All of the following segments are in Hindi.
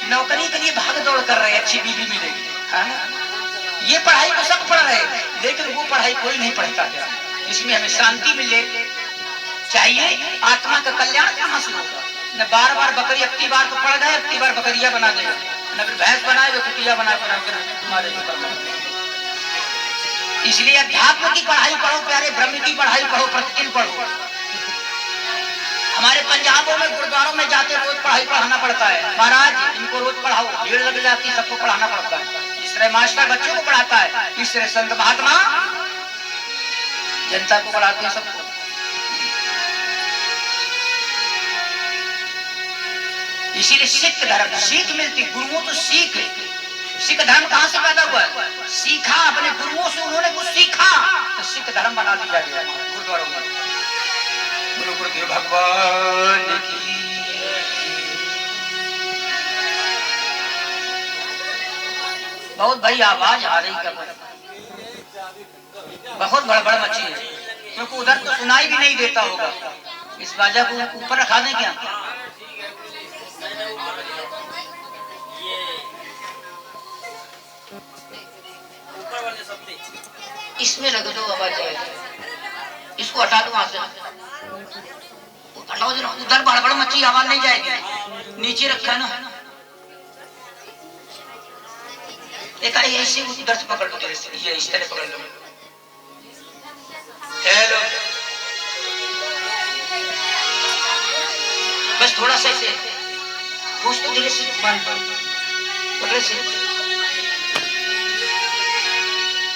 नौकरी के लिए भाग दौड़ कर रहे, अच्छी बीवी मिलेगी, है ना। ये पढ़ाई तो सब पढ़ रहे, लेकिन वो पढ़ाई कोई नहीं पढ़ता क्या। इसमें हमें शांति मिले चाहिए, आत्मा का कल्याण कहाँ से होगा। न बार बार बकरी, अपनी बार तो पड़ गए, अपनी बार बकरिया बना देगा, न फिर भैंस बनाए तो कुटिया बना कर तुम्हारे ऊपर। इसलिए अध्यात्म की पढ़ाई पढ़ो प्यारे, ब्रह्म की पढ़ाई पढ़ो, प्रतिदिन पढ़ो। हमारे पंजाबों में गुरुद्वारों में जाते रोज पढ़ाई पढ़ाना पड़ता है। महाराज इनको रोज पढ़ाओ, भीड़ लग जाती, सबको पढ़ाना पड़ता है। इस तरह मास्टर बच्चों को पढ़ाता है, इस तरह संत महात्मा जनता को पढ़ाते हैं, सबको। इसीलिए सिख धर्म, सीख मिलती, गुरुओं तो सीख। सिख धर्म कहां से पैदा हुआ है? सीखा, अपने गुरुओं से उन्होंने कुछ सीखा तो सिख धर्म बना दिया गया गुरुद्वारों में। गुरु गुरुदेव भगवान की। बहुत बड़ी आवाज आ रही है, बहुत बड़ा मच्छी है, क्योंकि उधर तो सुनाई भी नहीं देता होगा। इस बाजा को ऊपर रखा दें क्या? इसमें रख दो, आवाज आएगी। इसको हटा दो वहां से, हटाओ जरा, उधर बड़ा मच्छी, आवाज नहीं जाएगी। नीचे रखा है ना, एक ऐसे उधर से पकड़ लो, ये इस तरह पकड़ लो। हेलो, बस थोड़ा सा ऐसे कुछ तो धीरे से पकड़े से।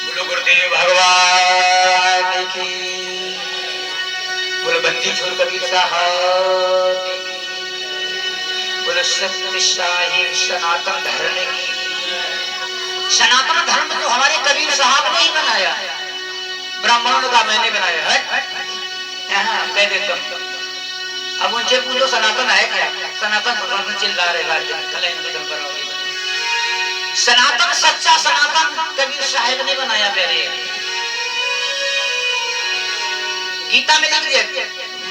बोलो गुरुदेव भगवान की, बोलो बंदी छोड़ कबीर साहब की, बोलो सत्य शाही सनातन धर्म की। सनातन धर्म तो हमारे कबीर साहब ने ही बनाया, ब्राह्मणों का मैंने बनाया है। कह देता हूं, अब उनसे पूछो सनातन है क्या? सनातन चिल्ला रहे, सनातन सच्चा सनातन कबीर साहब ने बनाया। मेरे गीता में लिख दिया,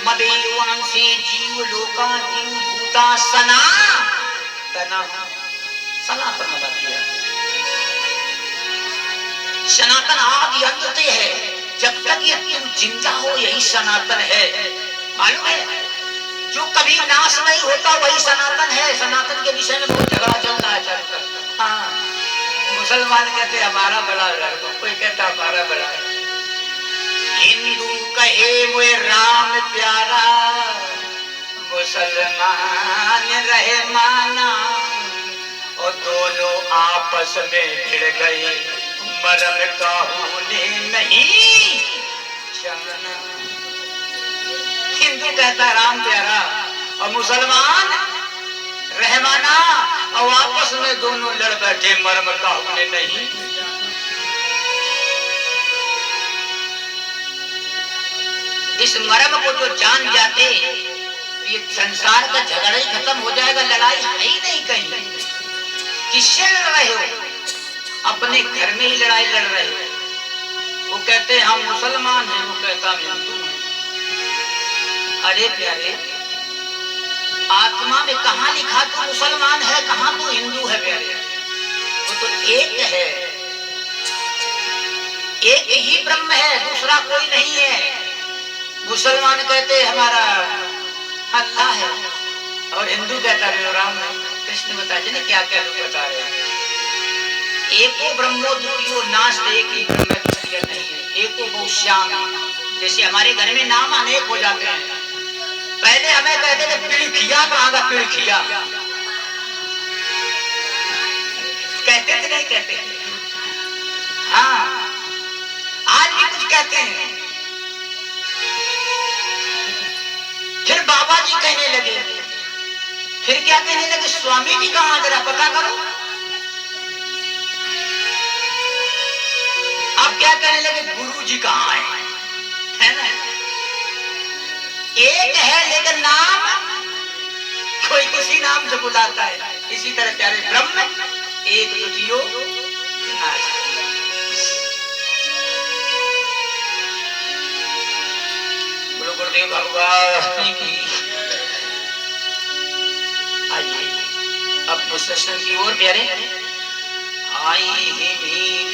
मदेवांसी जीव लोका जीव भूता सनातना, सनातन बना दिया। सनातन आदि अंत है, जब तक ये तू जिंदा हो यही सनातन है। मालूम है, जो कभी नाश नहीं होता वही सनातन है। सनातन के विषय में बहुत झगड़ा चल रहा है। हाँ, मुसलमान कहते हमारा बड़ा है, कोई कहता हमारा बड़ा है। हिंदू कहे मुझे राम प्यारा, मुसलमान रहे माना, और दोनों आपस में भिड़ गए, मरम का होने नहीं जाना। हिंदू कहता राम प्यारा और मुसलमान रहमाना, और आपस में दोनों लड़ बैठे, मरम का होने नहीं। इस मरम को जो जान जाते, ये संसार का झगड़ा ही खत्म हो जाएगा। लड़ाई है ही नहीं कहीं। किससे लड़ रहे हो? अपने घर में ही लड़ाई लड़ रहे हो। वो कहते हम मुसलमान हैं, वो कहता हम हिंदू हैं। अरे प्यारे, आत्मा में कहाँ लिखा तू मुसलमान है, कहाँ तू हिंदू है? प्यारे, वो तो एक है, एक ही ब्रह्म है, दूसरा कोई नहीं है। मुसलमान कहते हमारा अल्लाह है, और हिंदू कहता है राम है, कृष्ण बताते ना क्या क्या लोग बता रहे हैं। एको ब्रह्मो द्वितीयो नास्ति, एक ही ब्रह्म है, दूसरी नहीं है। एको बहुश्याम, जैसे हमारे घर में नाम अनेक हो जाते हैं। पहले हमें कहते थे पिड़खिया, कहाँ का पिड़खिया कहते थे, नहीं कहते? हाँ, आज भी कुछ कहते हैं। फिर बाबा जी कहने लगे, फिर क्या कहने लगे? स्वामी जी कहाँ, जरा पता करो। अब क्या कहने लगे? गुरु जी कहाँ है ना? एक है लेकिन नाम कोई किसी नाम से बुलाता है। इसी तरह प्यारे ब्रह्म एक द्वितीयो नास्ति। बोलो गुरुदेव भगवान की। आइए अब उस दर्शन की ओर प्यारे आई है मेरी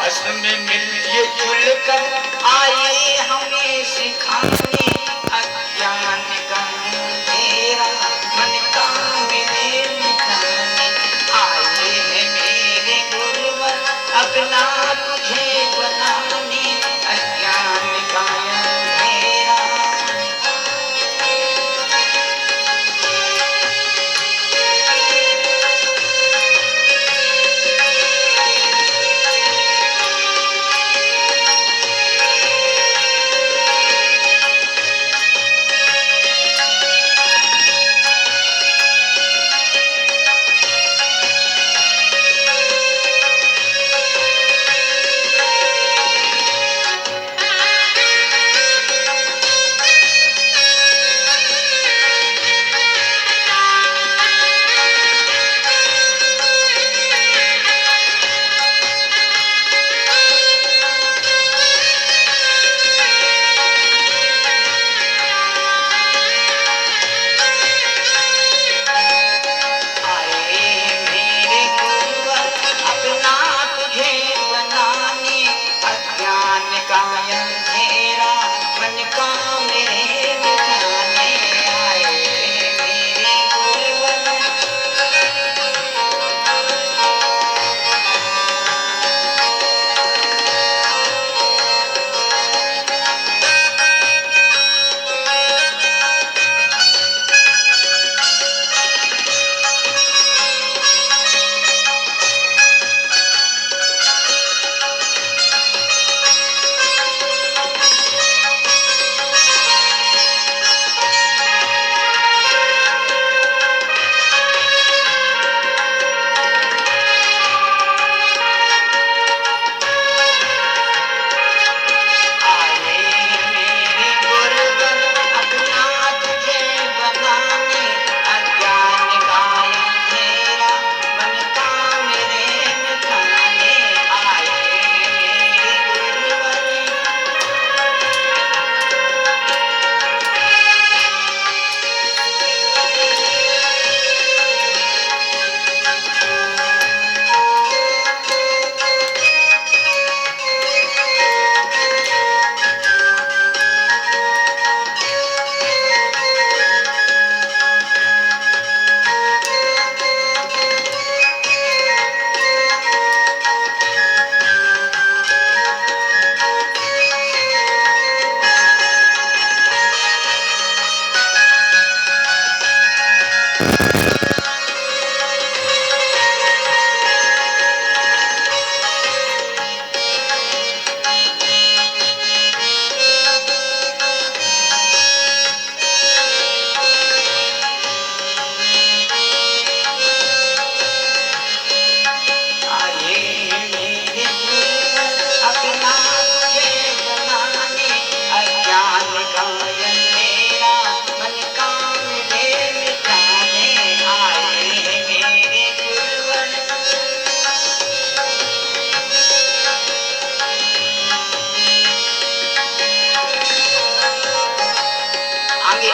आपस में मिलजुल कर आए हमें सिखाने, अज्ञान का अंधेरा मन का मेरे मिटाने। आए हैं मेरे गुरुवर अपना तुझे बनाने, अज्ञान का अंधेरा।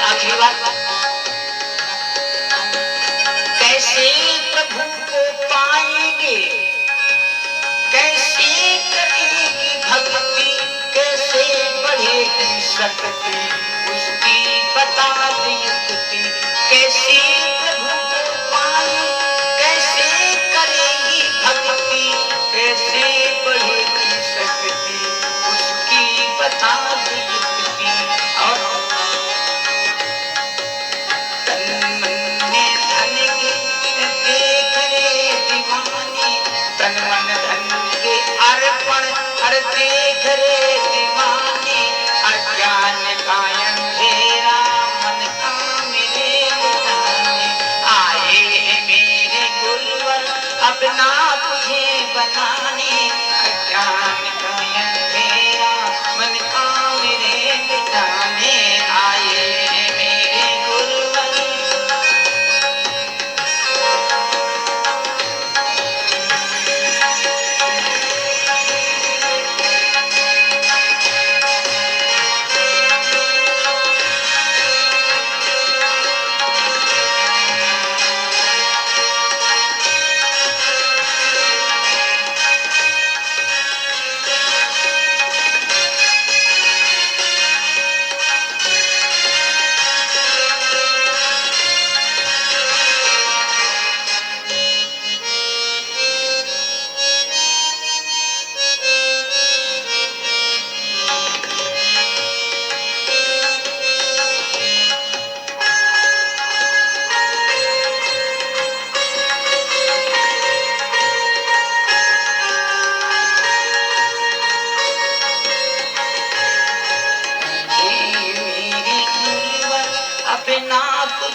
आखिरी बात, कैसे प्रभु को पाएंगे, कैसे करेगी भक्ति, कैसे बढ़ेगी शक्ति, उसकी बता दे युक्ति। कैसे प्रभु को पाए, कैसे करेगी भक्ति, कैसे बढ़ेगी शक्ति, उसकी बता दे युक्ति। और तन मन धन के अर्पण हर देख रे दीवाने, अज्ञान का अंधेरा मन का मेरे मिटाने। आए हैं मेरे गुरुवर अपना तुझे बनाने, अज्ञान का अंधेरा मन का मेरे मिटाने। आए हैं मेरे गुरुवर।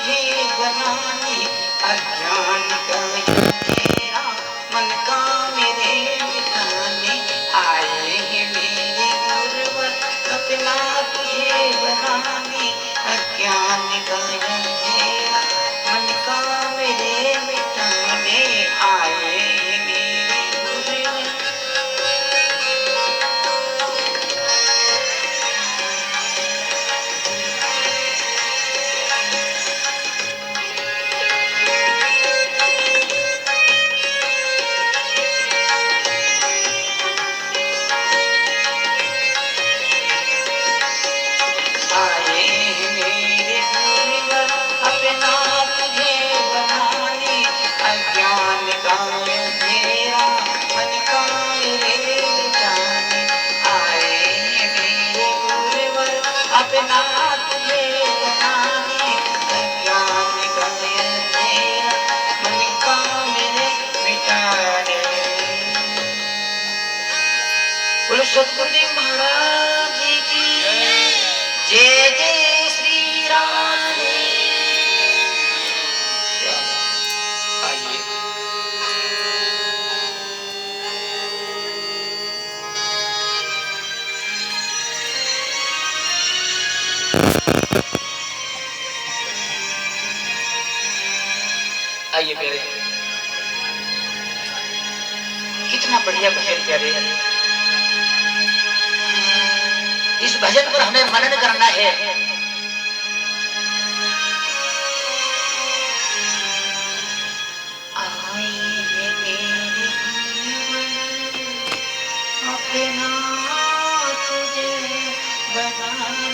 तुझे बनाने, अज्ञान का अंधेरा मन का मेरे मिटाने, आए हैं मेरे गुरुवर अपना तुझे बनाने, अज्ञान का अंधेरा मन का मेरे मिटाने, आए हैं मेरे गुरुवर। आए मेरे गुरुवर अपना तुझे बनाने, अज्ञान का अंधेरा मन का मेरे मिटाने, आए मेरे गुरुवर अपना तुझे बनाने, अज्ञान का अंधेरा मन का मेरे मिटाने। बोलो सतगुरुदेव महाराज की जय जय श्री राम। आइए आइए प्यारे, कितना बढ़िया भजन प्यारे। इस भजन पर हमें मनन करना है। आए हैं मेरे अपना तुझे बनाने,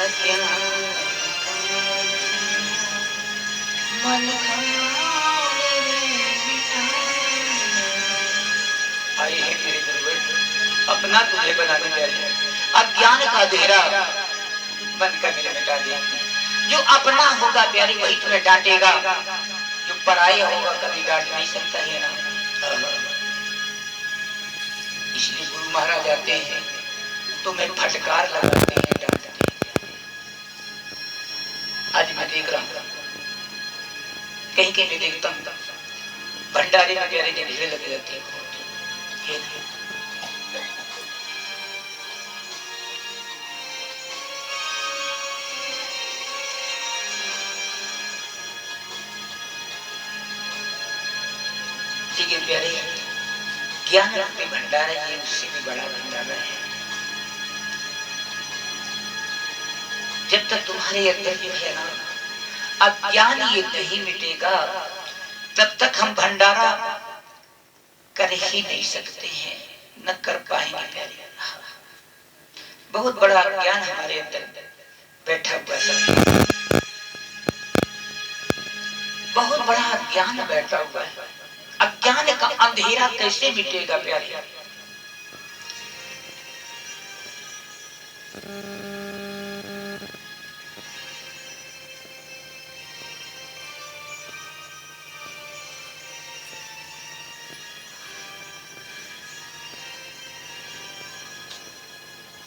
अज्ञान मन का मेरे मिटाने, आए हैं मेरे गुरुवर अपना तुझे बनाने प्यारे, अज्ञान का अंधेरा मन का मेरे मिटा दिया। जो अपना होगा प्यारे वही तुम्हें डांटेगा, जो पराया होगा कभी डांट नहीं सकता है ना। इसलिए गुरु महाराज आते हैं तुम्हें फटकार लगाते हैं, डांटते हैं। आज मैं देख रहा हूँ कहीं कहीं मैं देखता हूँ भंडारे में प्यारे की भीड़ लगी रहती है। लेकिन प्यारे ज्ञान रूपी भंडारा ये उससे भी बड़ा भंडारा है। जब तक तुम्हारे अंदर जो है ना अज्ञान ये नहीं मिटेगा तब तक हम भंडारा कर ही नहीं सकते हैं, न कर पाएंगे प्यारे। बहुत बड़ा ज्ञान हमारे अंदर बैठा हुआ है, बहुत बड़ा ज्ञान बैठा हुआ है। अज्ञान का अंधेरा कैसे मिटेगा प्यारे?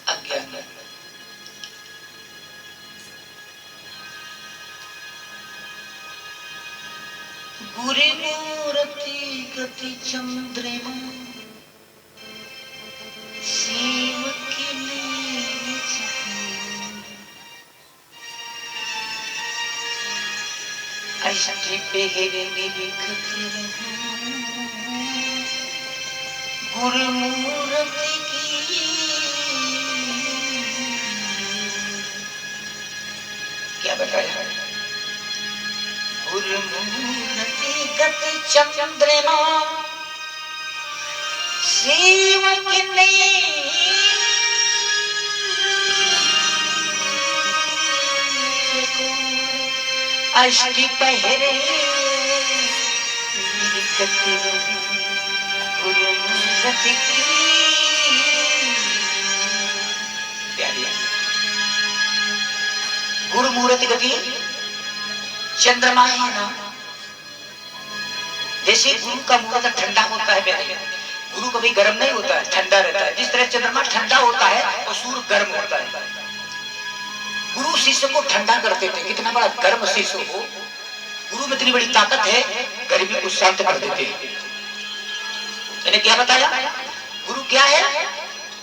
अज्ञान गुरु मूर्ति गति चंद्रमा शिव की लीज अष्टि पेहरे लिखते गुरु मूर्ति की क्या बताया? गुरु मूर्ति गति चंद्रमा शिव की अष्टि पहरे लिखते गुरु मूर्ति की प्यारी गुरु मूर्ति गति चंद्रमा है ना। जैसे गुरु का मुहूर्त ठंडा होता है प्यारे, गुरु कभी गर्म नहीं होता है, ठंडा रहता है। जिस तरह चंद्रमा ठंडा होता है और सूर्य गर्म होता है। गुरु शिष्य को ठंडा करते थे। कितना बड़ा गर्म शिष्य हो, गुरु में इतनी बड़ी ताकत है, गर्मी को शांत कर देते हैं। मैंने क्या बताया? गुरु क्या है?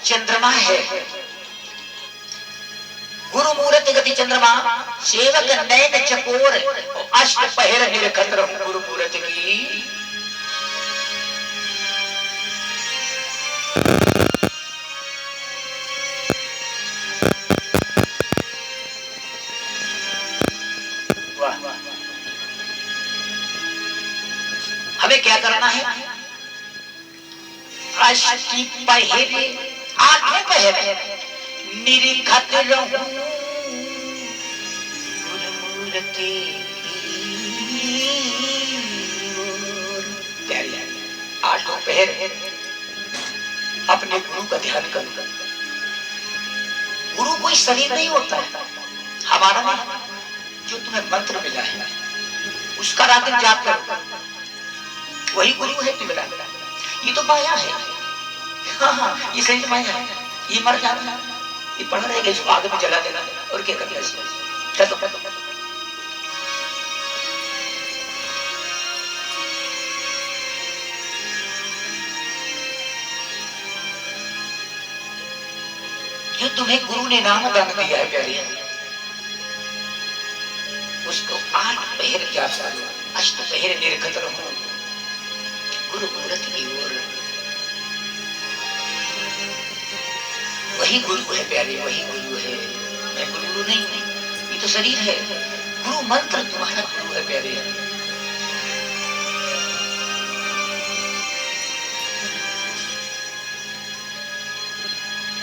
चंद्रमा है। गुरु मूर्त गति चंद्रमा, सेवक नयन चकोर, अष्ट पहर निरखत रहूं गुरु मूर्त की। हमें क्या करना है? अष्टी पहर, आठों पहर निरीखत रहूं गुरुमूर्ति की। आठों पहर अपने गुरु का ध्यान करूंगा। गुरु कोई शरीर नहीं होता है, हमारा नहीं। जो तुम्हें मंत्र मिला है उसका रात दिन जाप करो, वही गुरु है तुम्हारा। ये तो माया है। हाँ, ये सही माया है। ये मर जाना, ये पढ़ रहेगा, इसको आगे में जला देना और क्या करना इसमें। जो तुम्हें गुरु ने नाम दान दिया है प्यारी, उसको 8 पहर जाप करो, अष्ट पहर निरखत रहो गुरु मूर्त की ओर। वही गुरु है प्यारे, वही गुरु है। मैं गुरु नहीं हूं, ये तो शरीर है। गुरु मंत्र तुम्हारा गुरु है प्यारे।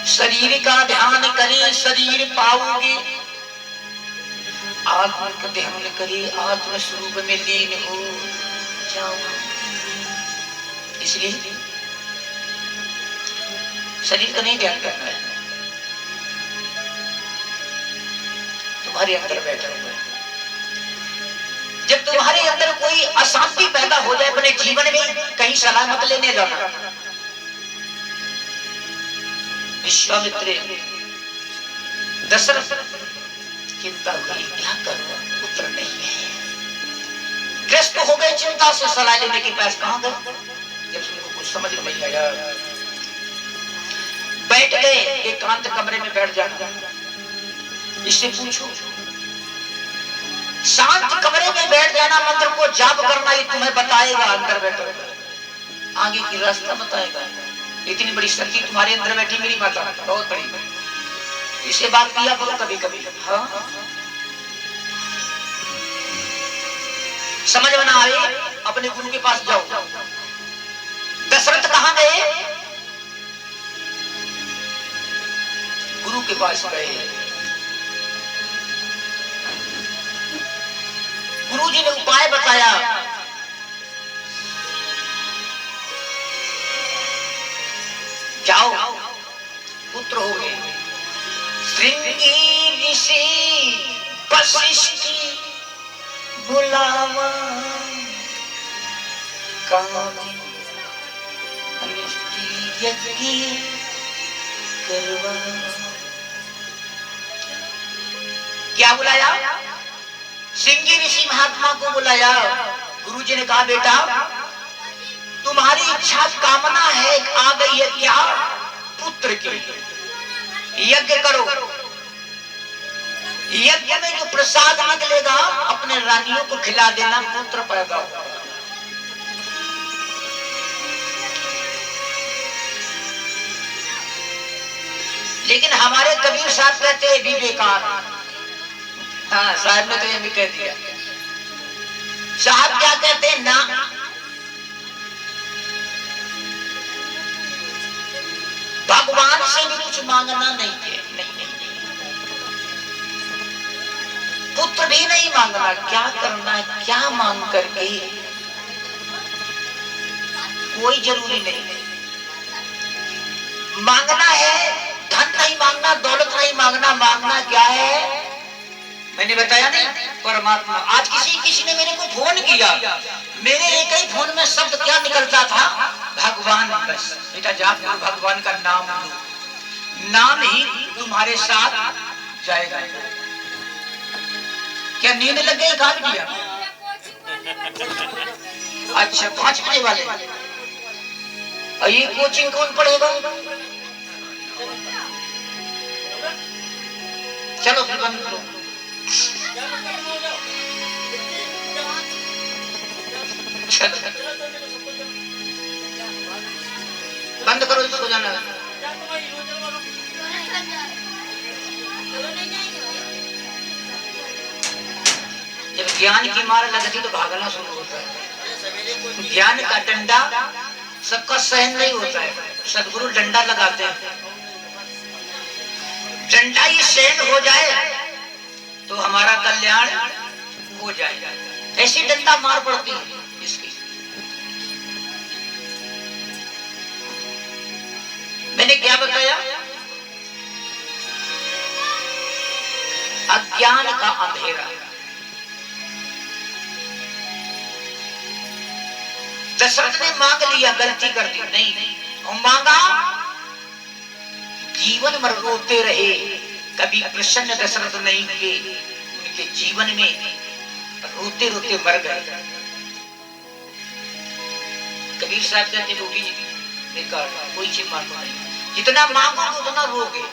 शरीर का ध्यान करे शरीर पाओगे, आत्मा का ध्यान करे आत्म स्वरूप में लीन हो जाओ। इसलिए शरीर का नहीं ध्यान करना है, तुम्हारे अंदर बैठा हुआ है। जब तुम्हारे अंदर कोई अशांति पैदा हो जाए अपने जीवन में, कहीं सलाह मत लेने जाना। विश्वामित्र दशरथ चिंता हुई, क्या करूं, पुत्र नहीं है। ग्रस्त हो गए चिंता से, सलाह लेने के पास कहां गए। जब कुछ समझ में नहीं आया, बैठ गए एकांत कमरे में बैठ जाना, इससे पूछो। शांत कमरे में बैठ जाना, मंत्र को जाप करना, ये तुम्हें बताएगा अंदर बैठो, आगे की रास्ता बताएगा। इतनी बड़ी शक्ति तुम्हारे अंदर बैठी मेरी माता, बहुत बड़ी। इसे बात किया करो कभी कभी। हाँ, समझ में ना आए अपने गुरु के पास जाओ। दशरथ कहां गए? गुरु के पास गए। गुरु जी ने उपाय बताया। जाओ, पुत्र हो गए। श्रृंगी ऋषि वशिष्ठ बुलावा, कामी अनिष्टि यज्ञ करवा। क्या बुलाया? श्रृंगी ऋषि महात्मा को बुलाया। गुरुजी ने कहा, बेटा तुम्हारी इच्छा कामना है आ गई है क्या? पुत्र की। यज्ञ करो। यज्ञ में जो प्रसाद निकलेगा अपने रानियों को खिला देना, पुत्र पैदा होगा। लेकिन हमारे कबीर साहब कहते हैं भी बेकार। हाँ, साहब ने तो ये भी कह दिया। साहब क्या कहते हैं ना, भगवान से भी कुछ मांगना नहीं है। नहीं नहीं नहीं, पुत्र भी नहीं मांगना। क्या करना है, क्या मांग करके, कोई जरूरी नहीं। मांगना है धन नहीं मांगना, दौलत नहीं मांगना। मांगना क्या है? मैंने बताया नहीं, परमात्मा। आज किसी ने मेरे को फोन किया, मेरे एक ही फोन में शब्द क्या निकलता था? भगवान। बस बेटा जाप करो, भगवान का नाम लो, नाम ही तुम्हारे साथ जाएगा। क्या नींद लग गई खा लिया? अच्छा 5 बजे वाले। और ये कोचिंग कौन पढ़ेगा? चलो फिर बंद करो। बंद करो, इसको जाना। जब ज्ञान की मार लगती तो भागना शुरू होता है। ज्ञान का डंडा सबका सहन नहीं होता है। सदगुरु डंडा लगाते हैं, डंडा ये सहन हो जाए तो हमारा कल्याण हो जाए। ऐसी डंडा मार पड़ती है इसकी। मैंने क्या बताया? अज्ञान का अंधेरा। दशरथ ने मांग लिया, गलती कर दी नहीं, और मांगा, जीवन भर रोते रहे, कभी प्रसन्न दशरथ नहीं हुए। उनके जीवन में रोते रोते मर गए। कबीर साहब कहते रोटी बेकार, कोई चीज मांगो नहीं, जितना मांगो उतना रोगे।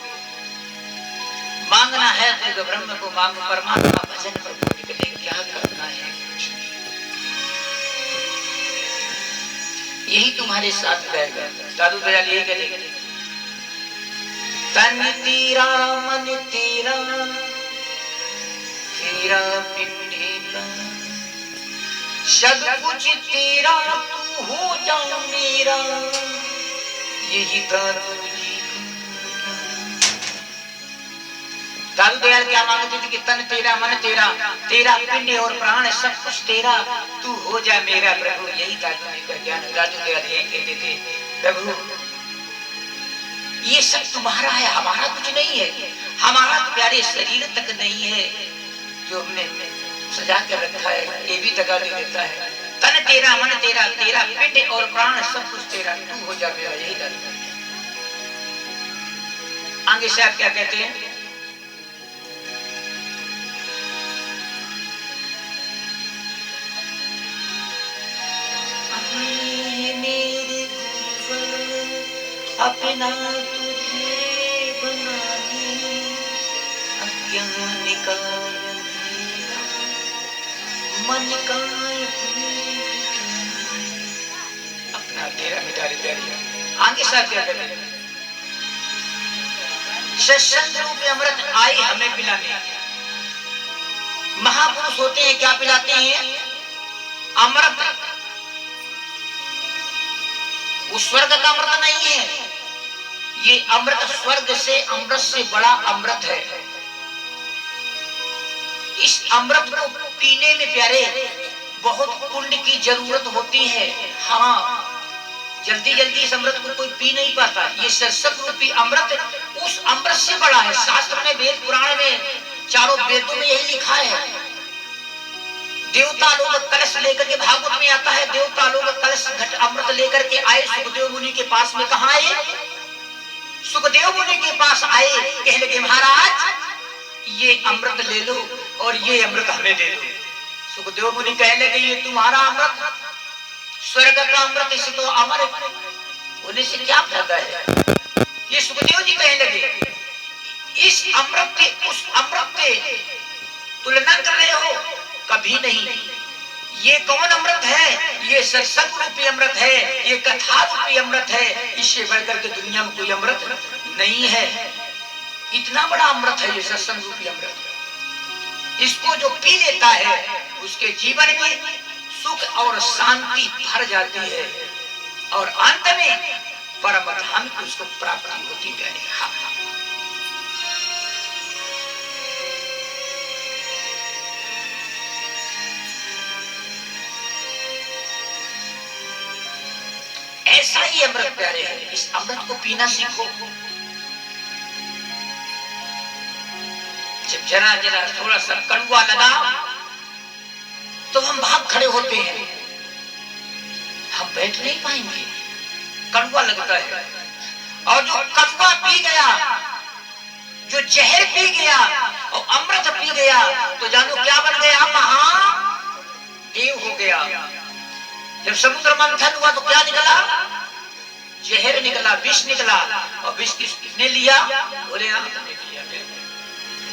मांगना है तो ब्रह्म को मांगो, परमात्मा भजन प्रभु निकले, क्या करना है? यही तुम्हारे साथ रहेगा। साधु दयाल यही करेगा, तन तेरा मन तेरा, तेरा पिंडे का, सब कुछ तेरा, तू हो जाओ मेरा, यही दादू जी। दादू दयाल क्या मांगते थे कि तन तेरा मन तेरा, तेरा पिंड और प्राण सब कुछ तेरा, तू हो जा मेरा प्रभु। यही दादू जी का ज्ञान। दादू दयाल यही कहते थे, प्रभु ये सब तुम्हारा है, हमारा कुछ नहीं है। हमारा तो प्यारे शरीर तक नहीं है जो हमने सजा कर रखा है, ये भी दगा दे देता है। तन तेरा मन तेरा, तेरा पिंड और प्राण सब कुछ तेरा, तू हो जा मेरा, यही दादू। आगे से आप क्या कहते हैं? मेरे अपना तुझे बनाने, अज्ञान का मन का अपना तेरा मिटा दे। आगे साथ क्या करें? सत्संग रूपी अमृत आई हमें पिलाने। महापुरुष होते हैं, क्या पिलाते हैं? अमृत। वो स्वर्ग का अमृत नहीं है, ये अमृत स्वर्ग से, अमृत से बड़ा अमृत है। इस अमृत को पीने में प्यारे बहुत पुण्य की जरूरत होती है। हाँ, जल्दी जल्दी इस अमृत को कोई पी नहीं पाता। ये सत्संग रूपी अमृत उस अमृत से बड़ा है। शास्त्र में, वेद पुराण में, चारों वेदों में यही लिखा है। देवता लोग कलश लेकर के, भागवत में आता है, देवता लोग कलश घट अमृत लेकर के आए सुखदेव मुनि के पास में। कहाँ आए? सुखदेव मुनि के पास आए, कहने लगे महाराज ये अमृत ले लो और ये अमृत हमें दे दो। सुखदेव मुनि कहने लगे ये तुम्हारा अमृत, स्वर्ग का अमृत, इसे तो अमर होने से क्या फायदा है? ये सुखदेव जी कहने लगे इस अमृत के उस अमृत के तुलना कर रहे हो? कभी नहीं। ये कौन अमृत है? ये सत्संग रूपी अमृत है, ये कथा रूपी अमृत है। इससे बढ़कर के दुनिया में कोई अमृत नहीं है। इतना बड़ा अमृत है ये सत्संग रूपी अमृत। इसको जो पी लेता है उसके जीवन में सुख और शांति भर जाती है और अंत में परम धाम की उसको प्राप्ति होती है। ऐसा ही अमृत प्यारे है। इस अमृत को पीना सीखो। जब जरा जरा थोड़ा सा कड़वा लगा तो हम भाग खड़े होते हैं, हम बैठ नहीं पाएंगे, कड़वा लगता है। और जो कड़वा पी गया, जो जहर पी गया, और अमृत पी गया तो जानो क्या बन गया, महादेव हो गया। जब समुद्र मंथन हुआ तो क्या निकला, जहर निकला, विष निकला। और विष किसने लिया, भोलेनाथ ने लिया।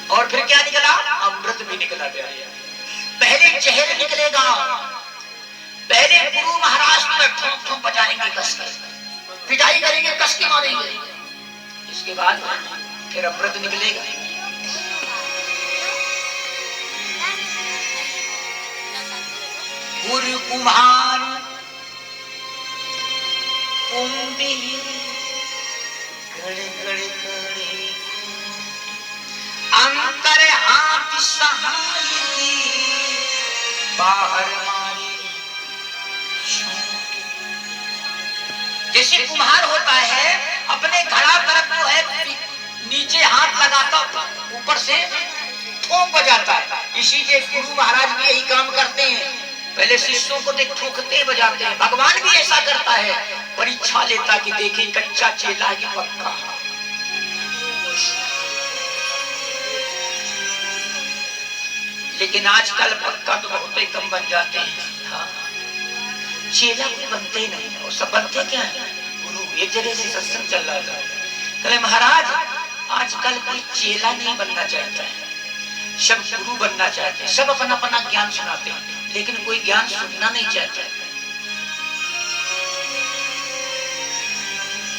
और फिर क्या निकला, अमृत भी निकला। पहले जहर निकलेगा, पहले गुरु महाराज में ठोक ठोक बजाएंगे, कस के पिटाई करेंगे, कस के मारेंगे। इसके बाद फिर अमृत निकलेगा। गुरु कुम्हार कुंभी गड़ गड़ गड़े, अंतर हाथ सहाय दी, बाहर मारी। जैसे कुम्हार होता है अपने घड़ा तरफ जो है नीचे हाथ लगाता, ऊपर से ठोक बजाता है। इसीलिए गुरु महाराज भी यही काम करते हैं, पहले शिष्यों को देख ठोकते बजाते हैं। भगवान भी ऐसा करता है, परीक्षा लेता कि देखे कच्चा चेला की पक्का। लेकिन आजकल पक्का तो बहुत ही कम बन जाते हैं। हाँ, चेला कोई बनते ही नहीं, और सब बनते क्या है, गुरु। एक जगह से सत्संग चल रहा था, कहले महाराज आजकल कोई चेला नहीं बनना चाहता है, सब गुरु बनना चाहते हैं। सब अपना अपना ज्ञान सुनाते हैं, लेकिन कोई ज्ञान सुनना नहीं चाहता है।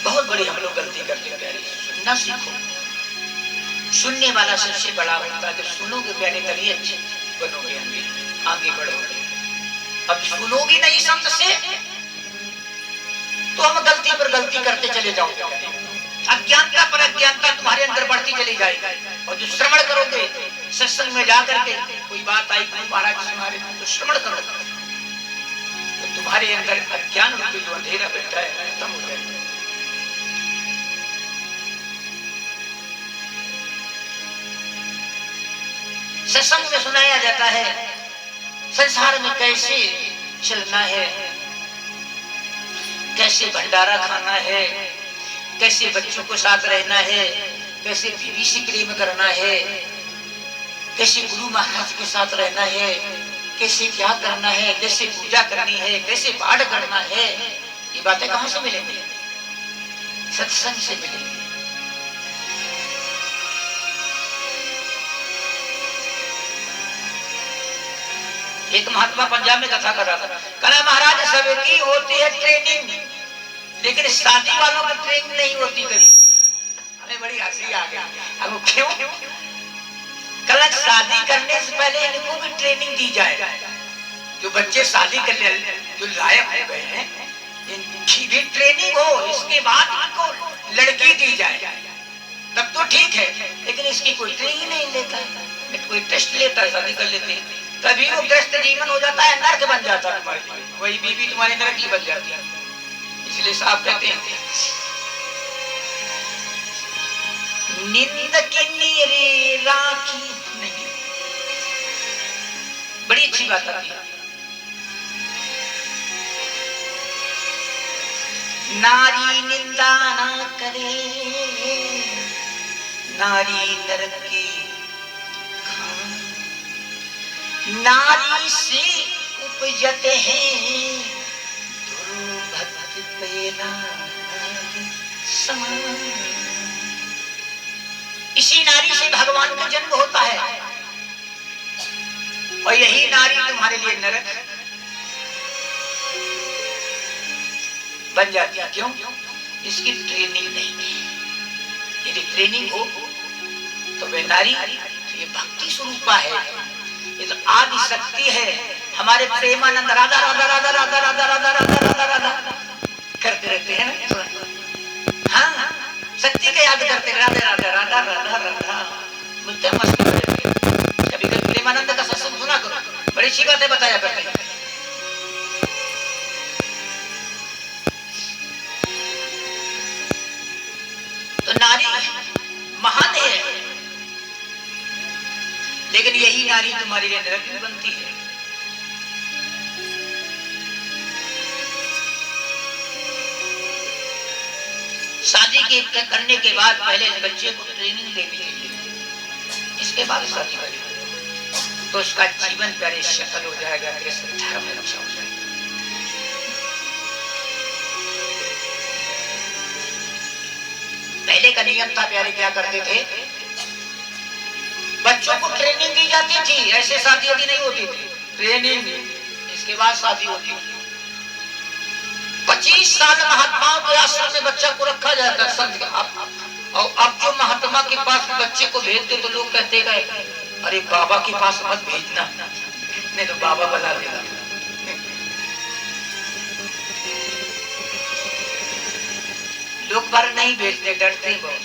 बहुत बड़ी हम लोग गलती करते हैं प्यारे। सुनना सीखो, सुनने वाला सबसे बड़ा होता है। जब सुनोगे प्यारे तभी अच्छे बनोगे, आगे बढ़ोगे। अब सुनोगी नहीं संत से तो हम गलती पर गलती करते चले जाओगे। अज्ञानता पर अज्ञानता तुम्हारे अंदर बढ़ती चली जाएगी। और जो श्रवण करोगे सत्संग में जाकर के, कोई बात आई गुरु महाराज तुम्हारे, तो श्रवण करो, तो तुम्हारे अंदर अज्ञान रूपी जो अंधेरा बैठा है खत्म हो जाएगा। सत्संग में सुनाया जाता है संसार में कैसे चलना है, कैसे भंडारा खाना है, कैसे बच्चों को साथ रहना है, कैसे बीवी से प्रेम करना है, कैसे गुरु महाराज के साथ रहना है, कैसे क्या करना है, कैसे पूजा करनी है, कैसे पाठ करना है। ये बातें कहां से मिलेंगी, सत्संग से मिलेंगी। एक महात्मा पंजाब में कथा कर रहा था, कहना महाराज सबकी होती है ट्रेनिंग, लेकिन शादी वालों की ट्रेनिंग नहीं होती कभी। हमें बड़ी हंसी आ गई। अब क्यों, कल शादी करने से पहले इनको भी ट्रेनिंग दी जाए। जो बच्चे शादी कर ले, जो लायक हो गए हैं, इनकी भी ट्रेनिंग हो, इसके बाद इनको लड़की दी जाए तब तो ठीक है। लेकिन इसकी कोई ट्रेनिंग नहीं लेता है, कोई टेस्ट लेता है, शादी कर लेते हैं, तभी वो ग्रस्त जीवन हो जाता है, नरक बन जाता है तुम्हारी, वही बीवी तुम्हारी नरक की बन जाती है। इसलिए साहब कहते हैं निंद की नीरे राखी नहीं। बड़ी अच्छी बात आती है, नारी निंदा ना करे, नारी नरक की नारी से उपजते हैं दुर्भक्त पेला समान। इसी नारी से भगवान का जन्म होता है, और यही नारी तुम्हारे लिए नरक बन जाती है। क्यों? इसकी ट्रेनिंग नहीं है। यदि ट्रेनिंग हो तो वे नारी, तो ये भक्ति स्वरूपा है, ये तो आदि शक्ति है। हमारे प्रेमानंद राधा राधा राधा राधा राधा राधा राधा राधा राधा करते रहते हैं ना। हाँ, शक्ति का याद करते, राधा राधा राधा राधा राधा बोलते मस्ती में रहते हैं। कभी कभी प्रेमानंद का सत्संग सुना करो, बड़ी अच्छी बातें बताया करते हैं। तो नारी महान है, लेकिन यही नारी तुम्हारे लिए नरक में बनती है। शादी के करने के बाद पहले बच्चे को ट्रेनिंग देनी चाहिए। इसके बाद शादी करेगा तो उसका जीवन प्यारे सफल हो जाएगा, कृष्ण धर्म में रक्षा हो जाएगा। पहले का नियम था प्यारे, क्या करते थे, बच्चों को ट्रेनिंग दी जाती थी, ऐसे शादी वादी नहीं होती थी, ट्रेनिंग इसके बाद शादी होती थी। 25 साल महात्माओं के आश्रम में बच्चा को रखा जाता संत का। और अब जो महात्मा के पास बच्चे को भेजते तो लोग कहते गए, अरे बाबा के पास मत भेजना, नहीं तो बाबा बना देगा। लोग पर नहीं भेजते, डरते बहुत,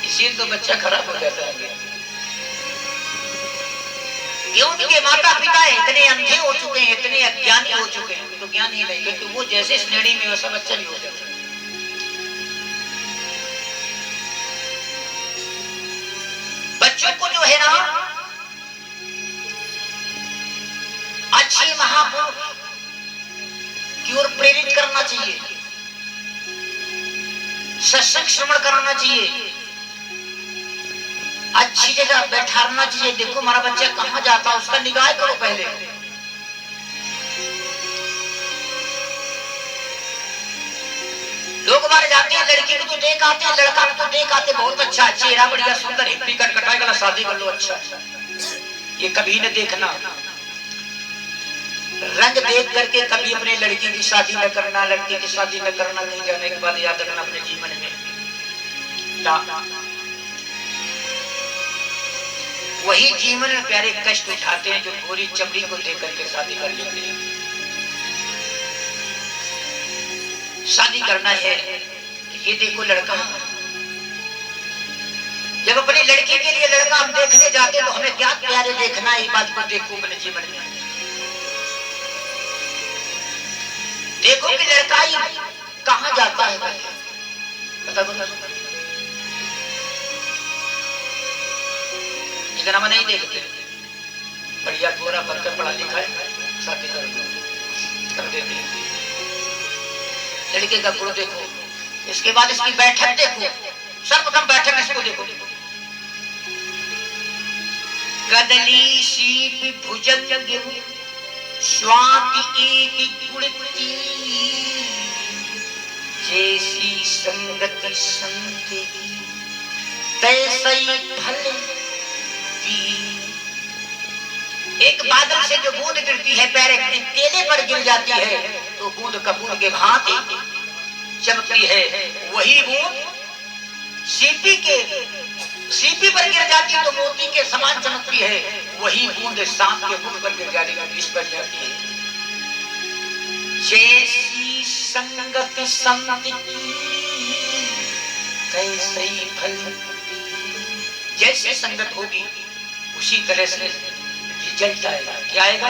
इसीलिए तो बच्चा खराब हो जाता है। ये उनके माता पिता इतने अंधे हो चुके हैं, इतने अज्ञानी हो चुके हैं, तो ज्ञान ही नहीं, क्योंकि वो जैसे श्रेणी में वैसा बच्चा भी हो जाता है। बच्चों को जो है ना अच्छे महापुरुष की ओर प्रेरित करना चाहिए, सत्संग श्रवण कराना चाहिए, अच्छी जगह बैठाना चाहिए। देखो हमारा बच्चा कहाँ जाता है, उसका निगाह करो पहले। लोग बाहर जाते हैं, लड़की को तो देख आते हैं, लड़का को तो देख आते, बहुत अच्छा चेहरा बढ़िया सुंदर, हिप्पी कट कटाई गला, शादी कर लो, अच्छा। ये कभी न देखना, रंग देख करके कभी अपने लड़की की शादी न करना, लड़के की शादी न करना। कहीं जाने के बाद याद रखना अपने जीवन में वही जीवन में प्यारे कष्ट उठाते हैं जो पूरी चमड़ी को देख करके शादी कर लेते हैं। शादी करना है, ये देखो लड़का, जब अपनी लड़की के लिए लड़का हम देखने जाते हैं तो हमें क्या प्यारे देखना है, ये बात को देखो अपने जीवन में। देखो कि लड़का ही कहाँ जाता है, पता हम नहीं देखते, बढ़िया गोरा बनकर पढ़ा लिखा है, शादी कर देते हैं। लड़के का गुण देखो, इसके बाद इसकी बैठक देखो, सर्वप्रथम बैठक इसको देखो। कदली शीप भुजंग स्वाति एक गुणती, जैसी संगति संत की तैसे फल। एक बादल से जो बूंद गिरती है पैर केले पर गिर जाती है तो बूंद कपूर के भांति चमकती है, वही बूंद सीपी पर गिर जाती है तो मोती के समान चमकती है, वही बूंद सांप के मुख पर गिर जाती है विष बन जाती है। जैसी संगत संत की तैसे फल, जैसी संगत होगी उसी तरह से रिजल्ट आएगा। क्या आएगा?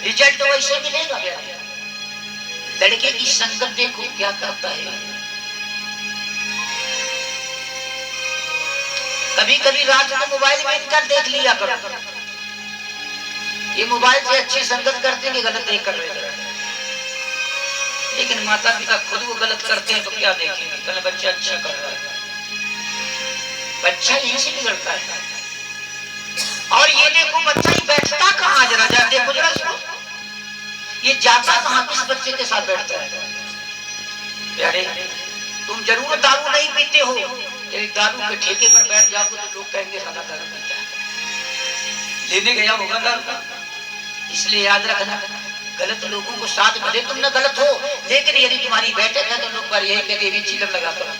रिजल्ट तो वैसे मिलेगा। लड़के की संगत देखो क्या करता है। कभी कभी रात को मोबाइल में इनका देख लिया करो, ये मोबाइल से अच्छी संगत करते हैं, गलत देख कर रहे। लेकिन माता पिता खुद वो गलत करते हैं तो क्या देखेंगे, कल बच्चा अच्छा कर रहा है, बच्चा यहीं से बिगड़ता है। और ये देखो बच्चा ही बैठता कहाँ, जरा जरा देखो जरा इसको, ये जाता कहाँ, किस बच्चे के साथ बैठता है। प्यारे तुम जरूर दारू नहीं पीते हो, यदि दारू के ठेके पर बैठ जाओगे तो लोग कहेंगे साला दारू पीता है, लेने गया होगा दारू। इसलिए याद रखना, गलत लोगों को साथ भले तुम न गलत हो, लेकिन यदि तुम्हारी बैठक है तो लोग पर यही कहते हैं चिलम लगाता है,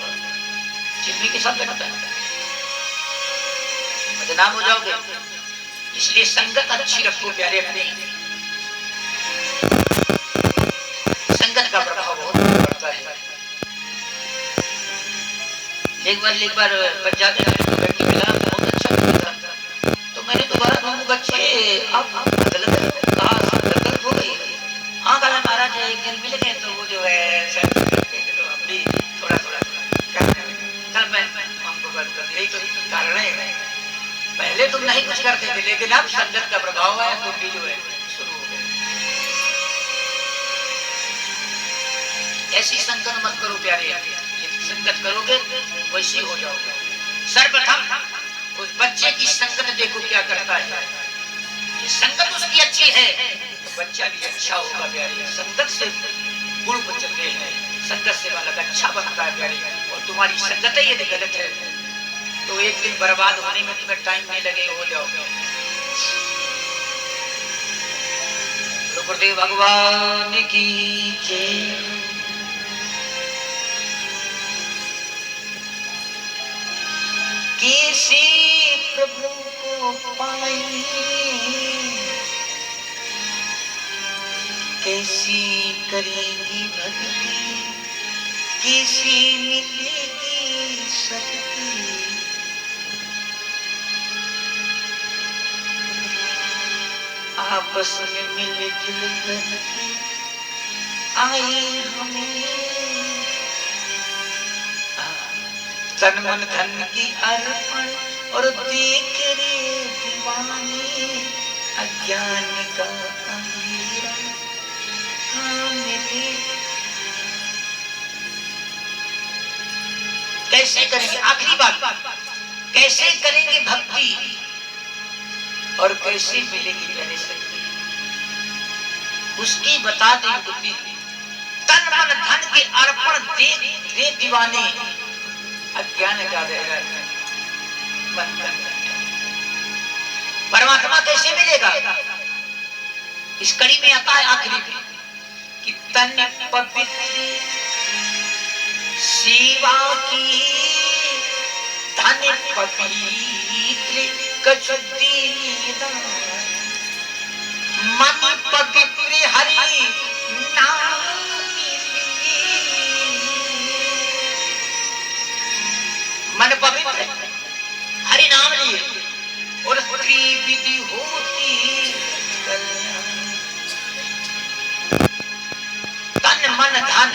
चिल्मी के साथ बैठता है, बदनाम हो जाओगे। इसलिए संगत अच्छी रखो प्यारे, अपनी संगत का प्रभाव बहुत पड़ता है। एक बार पंजाबी लड़की मिला, बहुत अच्छा लगा था, तो मैंने दोबारा कहूँ बच्चे आप गलत हो गई। हाँ कहा महाराज एक दिन मिल गए तो वो जो है अपनी थोड़ा कल मैं हमको बंद कर दिया, यही तो कारण है। पहले तुम नहीं कुछ करते थे, लेकिन अब संगत का प्रभाव है, तुम भी जो है शुरू हो गए। ऐसी संगत मत करो प्यारे, संगत करोगे वैसे हो जाओगे। सर्वप्रथम उस बच्चे की संगत देखो क्या करता है। ये संगत उसकी अच्छी है तो बच्चा भी अच्छा होगा प्यारे। संगत से गुण बचते हैं, संगत से बालक अच्छा बनता है प्यारे। और तुम्हारी संगत यदि गलत है तो एक दिन बर्बाद होने में तुम्हें टाइम नहीं लगेगा, हो जाओगे। गुरुदेव भगवान की जय। किसी प्रभु को पाई कैसी करेगी भक्ति, किसी मिलेगी शक्ति। आपस में मिलजुल करके आए हमें तन मन धन की अर्पण, और देख रे दीवाने अज्ञान का अंधेरा मेरे। कैसे करेंगे, आखिरी बात, कैसे करेंगे भक्ति और कैसे मिलेगी प्यारे शक्ति, उसकी बता दें बुद्धि। तन मन धन के अर्पण दे रे दीवाने अज्ञान का अंधेरा बंद कर। परमात्मा कैसे मिलेगा, इस कड़ी में आता है आखिरी में कि तन पवित्र सेवा की, धन पवित्र कचुदी मन पवित्र हरि नाम, मन पवित्र हरि नाम लिए और त्रिविधि होती तन मन धन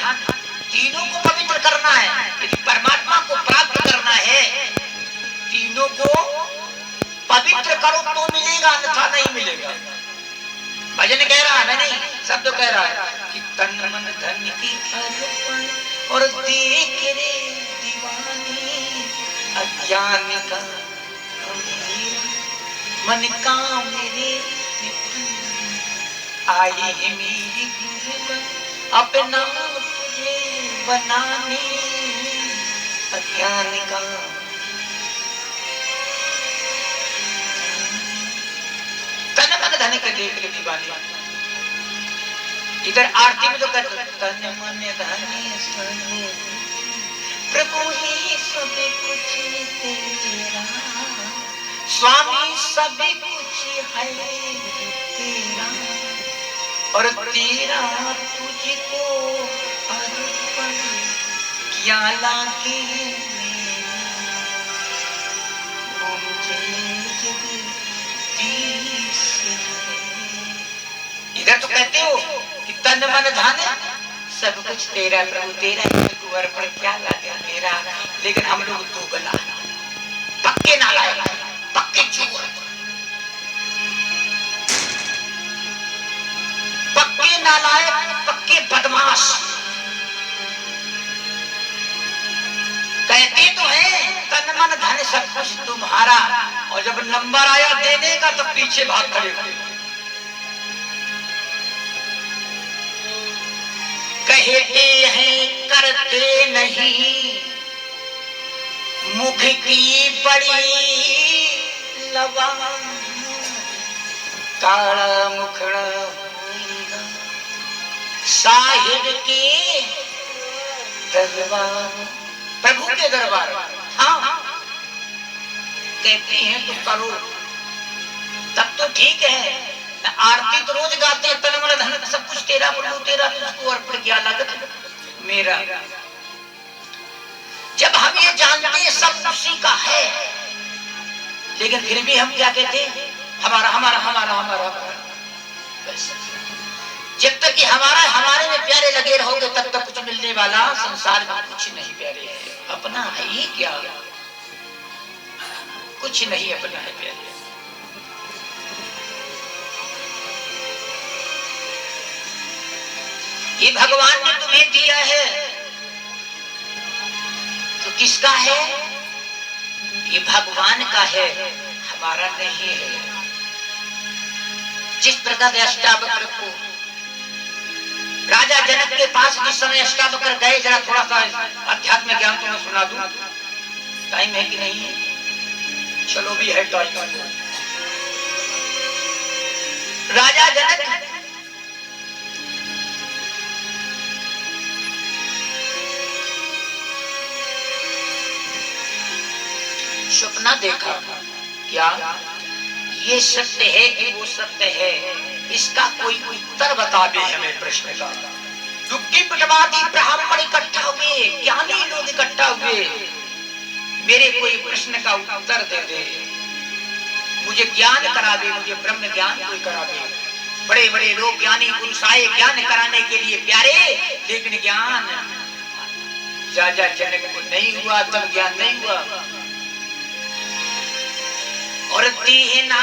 तीनों को पवित्र करना है। यदि परमात्मा को प्राप्त करना है तीनों को पवित्र करो तो मिलेगा, अन्यथा नहीं मिलेगा। भजन कह रहा है, मैं नहीं, शब्द कह रहा है कि तन मन धन की अर्पण, और देख रे दीवाने अज्ञान का अंधेरा मन का मेरे आई है मेरी गुरबन, अपना तुझे बनाने अज्ञान का। तन मन धन के देख ले दीवाने। इधर आरती में तो कहते तन मन धन सने प्रभु ही सब कुछ तेरा, स्वामी सब कुछ है तेरा, और तेरा तुझको अर्पण क्या लागे इधर तो कहते हो कि तन मन धन सब कुछ तेरा प्रभु, तेरा तुझको अर्पण क्या लागे मेरा। लेकिन हम लोग दो गला पक्के नालायक, पक्के चोर, पक्के नालायक, पक्के बदमाश। कहते तो है तन मन धन सब कुछ तुम्हारा, और जब नंबर आया देने का तो पीछे भाग खड़े हो। कहते हैं करते नहीं, मुख की बड़ी लबान, काला मुखड़ा होगा साहिब के दरबार, प्रभु के दरबार। हाँ कहते हैं तो करो तब तो ठीक है। आरती तो रोज गाते हैं तन मन धन सब कुछ तेरा प्रभु, तेरा तुझको अर्पण क्या लागत मेरा। जब हम ये जानते हैं सब उसी का है, लेकिन फिर भी हम क्या कहते हैं हमारा हमारा हमारा हमारा हमारा। जब तक कि हमारा हमारे में प्यारे लगे रहोगे तब तक कुछ मिलने वाला संसार में कुछ नहीं प्यारे है। अपना है ही क्या, कुछ नहीं अपना है प्यारे। ये भगवान ने तुम्हें दिया है तो किसका है, ये भगवान का है, हमारा नहीं है। जिस प्रकार अष्टावक्र को राजा जनक के पास जिस समय अष्टावक्र गए, जरा थोड़ा सा अध्यात्म ज्ञान तो मैं सुना दूं, टाइम है कि नहीं है? चलो भी है टाइम। राजा जनक सपना देखा, क्या ये सत्य है कि वो सत्य है, इसका कोई उत्तर बता दे हमें प्रश्न का। दुखी पिटवादी ब्राह्मण इकट्ठा हुए, ज्ञानी लोग इकट्ठा हुए, मेरे कोई प्रश्न का उत्तर दे दे, मुझे ज्ञान करा दे, मुझे ब्रह्म ज्ञान कोई करा दे। बड़े बड़े लोग ज्ञानी पुरुष आए ज्ञान कराने के लिए प्यारे, लेकिन ज्ञान राजा जनक को नहीं हुआ, तब ज्ञान नहीं हुआ। और दीना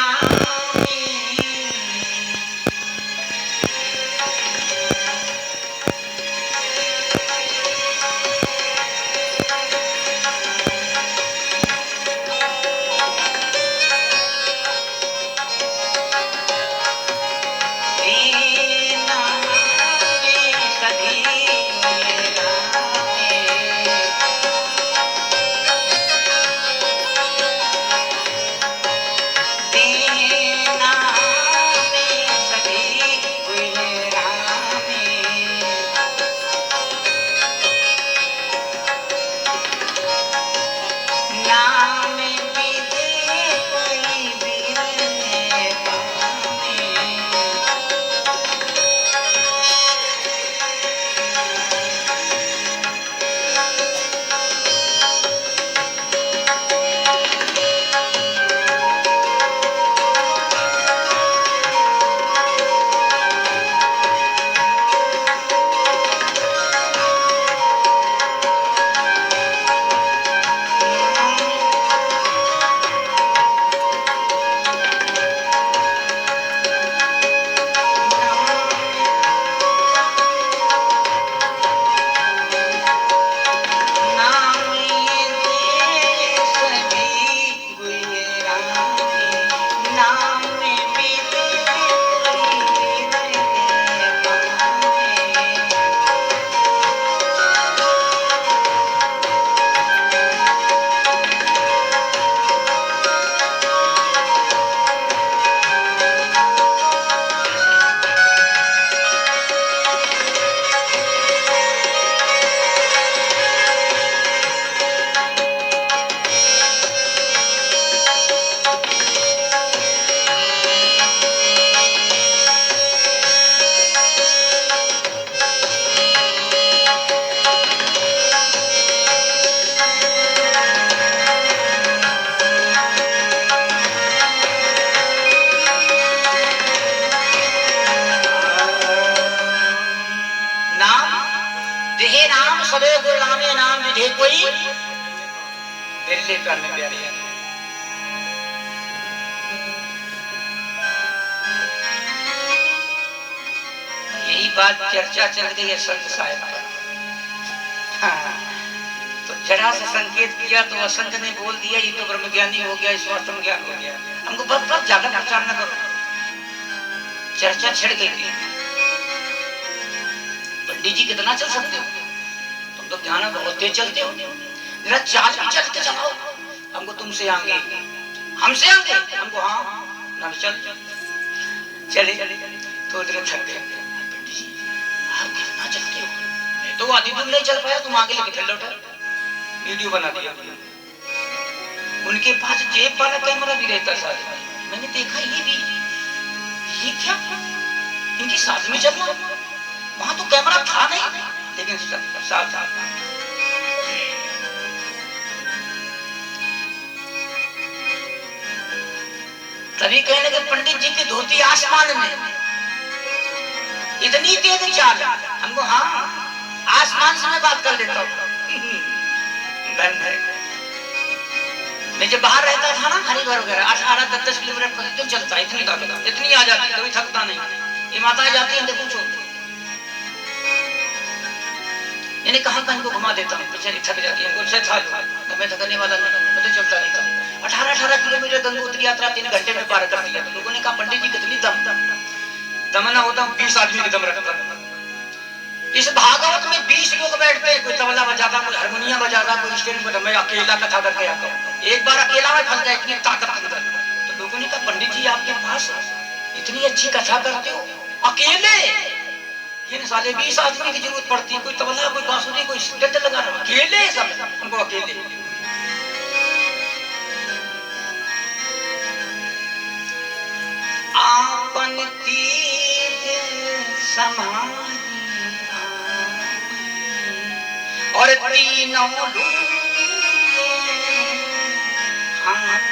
कोई दिल्ली करने प्यारी है। यही बात चर्चा चल गई है संत साहिब पर। हाँ, तो जरा से संकेत किया तो असंत ने बोल दिया ये तो ब्रह्मज्ञानी हो गया, स्वास्थ्य ज्ञान हो गया। हमको बहुत ज्यादा प्रचार न करो, चर्चा छिड़ गई थी। पंडित जी कितना चल सकते हो, तुम तो ज्ञान बहुत तेज चलते हो, जरा चाल भी चल के चलाओ, हमको तुमसे आगे हमसे आगे हमको हाँ ना चल चले तो इधर थक गए। पंडित जी आप कितना चलते हो, मैं तो आधी दूर नहीं चल पाया, तुम आगे लेके चल लौटा, वीडियो बना दिया। उनके पास जेब वाला कैमरा भी रहता था, मैंने देखा ये क्या इनकी साथ में चलना, वहां तो कैमरा था नहीं लेकिन साथ था। तभी कहने लगे पंडित जी की धोती आसमान में, इतनी तेज चाल। हमको हाँ आसमान से मैं बात कर लेता हूँ। मैं जब बाहर रहता था ना हरिद्वार वगैरह 18-10 किलोमीटर प्रतिदिन चलता, इतनी ताकत इतनी आ जाती, कभी थकता नहीं। ये माताएं जाती हैं पूछो, यानी कहाँ कहीं को घुमा देता हूँ, बेचारी थक जाती है, मैं थकने वाला नहीं, मैं तो चलता नहीं था। 18-18 किलोमीटर गंगोत्री यात्रा 3 घंटे में पार कर दिया। तो लोगों ने कहा पंडित जी कितनी दम ना होता 20 आदमी की दम रखता। इस भागवत में 20 लोग बैठते हैं, कोई तबला बजाता, कोई हारमोनियम बजाता, कोई स्टेज पर, मैं अकेला कथा करके आता हूँ। एक बार अकेला में फंस जाए इतनी ताकत अंदर। तो लोगों ने कहा पंडित जी आपके पास इतनी अच्छी कथा करते हो अकेले, ये साले 20 आदमी की जरूरत पड़ती है, कोई तबला, कोई बांसुरी, कोई स्टेज लगा रहा, अकेले सब हमको अकेले। आपन तीज समारी और तीनों हाथ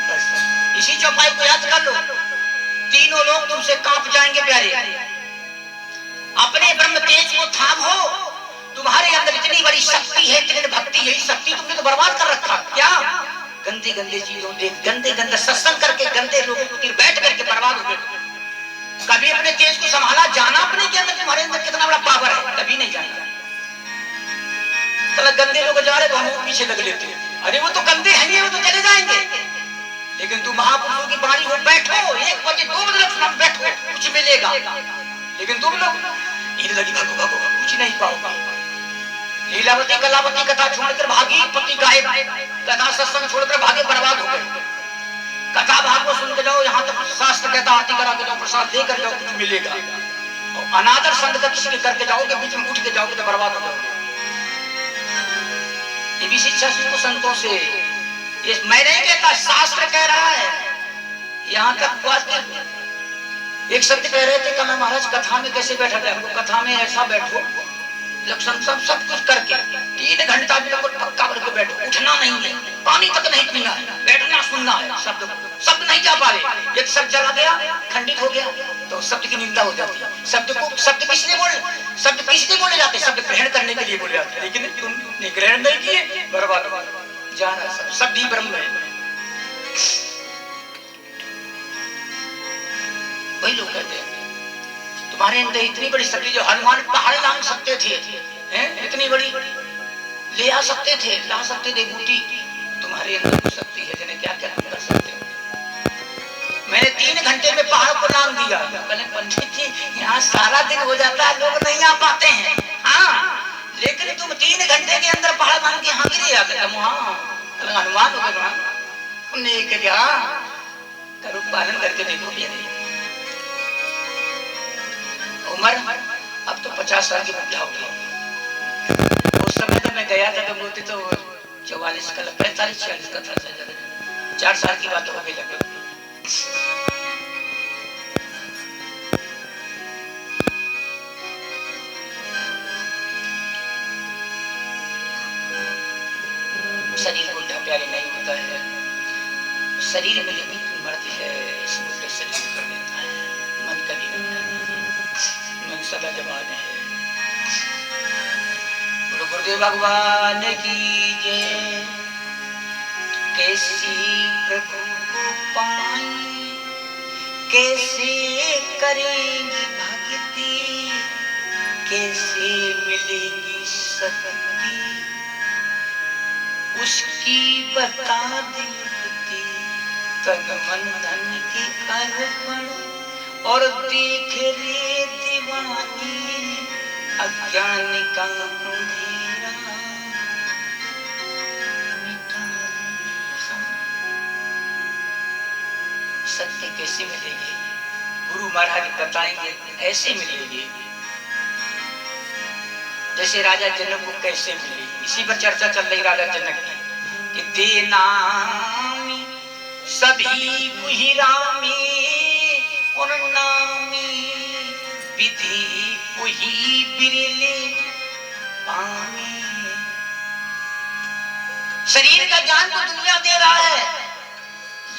बस इसी चौपाई को याद कर लो। तीनों लोग तुमसे कांप जाएंगे प्यारे। अपने ब्रह्म तेज को थामो। तुम्हारे अंदर इतनी बड़ी शक्ति है, इतनी भक्ति है, शक्ति तुमने तो बर्बाद कर रखा। क्या गंदे गंदे चीजों देख, गंदे गंदे सत्संग करके, गंदे लोगों के बैठ करके बर्बाद हो गए। कभी अपने तेज को संभाला, जाना अपने के अंदर तुम्हारे अंदर कितना बड़ा पावर है, कभी नहीं जाना। तो गंदे लोग जा रहे तो हम पीछे लग लेते हैं, अरे वो तो गंदे हैं नहीं, वो तो चले जाएंगे। लेकिन तुम महापुरुषों की बाणी हो, बैठो 1 बजे 2 बजे तक बैठो, कुछ मिलेगा। लेकिन तुम लोग नींद लगी, भागो भागो, कुछ नहीं पाओगे। लीलावती कलावती कथा छोड़कर भागी, पति गायब, कथा सत्संग छोड़कर भागे, बर्बाद हो गए। कथा भागवत सुन के जाओ, यहाँ तक शास्त्र कहता आरती करा के जाओ, प्रसाद लेकर जाओ, कुछ मिलेगा। और अनादर संत का किसी के करके जाओगे, बीच में उठ के जाओगे तो बर्बाद हो जाओगे। ये भी शिक्षा सीखो संतों से। ये मैं नहीं कहता, शास्त्र कह रहा है। यहाँ तक बात एक सत्य कह रहे थे, मैं महाराज कथा में कैसे बैठा जाए? हमको कथा में ऐसा बैठो, लक्षण सब कुछ करके 3 घंटा भी लोग पक्का करके बैठो, उठना नहीं है, पानी तक नहीं पीना है, बैठना सुनना है। शब्द नहीं जा पा रहे, एक शब्द चला गया, खंडित हो गया तो शब्द की निंदा हो जाती है। शब्द किसने बोले जाते? शब्द ग्रहण करने के लिए बोले जाते हैं, लेकिन तुमने ग्रहण नहीं किए, बर्बाद हो जाना। शब्द ही ब्रह्म है। वही लोग कहते हैं तुम्हारे अंदर इतनी बड़ी शक्ति, जो हनुमान पहाड़ लांग सकते थे, इतनी बड़ी ले आ सकते थे, ला सकते थे बूटी, तुम्हारे अंदर शक्ति है जिन्हें क्या क्या कर सकते हो। मैंने 3 घंटे में पहाड़ को लांग दिया। मैंने पंडित जी यहाँ सारा दिन हो जाता है, लोग नहीं आ पाते हैं। हाँ, लेकिन तुम 3 घंटे के अंदर पहाड़ लांग के यहाँ गिरे आते, हनुमान हो गए। हमने क्या करो, पालन करके देखो। उम्र अब तो 50 साल की बुढ़ा हो गई। उस समय तो मैं गया था तो बोलते तो 44 का, 45-46 का था, 4 साल की बात हो गई लगभग। शरीर बुढ़ा प्यारे नहीं होता है, शरीर में जो मर्द है इस बुढ़े शरीर कर देता है, मन कभी नहीं, मन सदा जवान है। गुरु गुरुदेव भगवान की जय। कैसी प्रभु को पाई, कैसे करेंगी भक्ति, कैसे मिलेगी शक्ति, उसकी बता देती। तन मन धन की अर्पण और देख रे दीवानी, अज्ञान का अंधेरा मिटा दे। सत्य कैसे मिलेगी? गुरु महाराज बताएंगे, ऐसे मिलेगी जैसे राजा जनक को कैसे मिली। इसी पर चर्चा चल रही राजा जनक की, कि देना सभी मुहि रामी और नामी, विधि वही बिरले पामी। शरीर का ज्ञान तो दुनिया दे रहा है,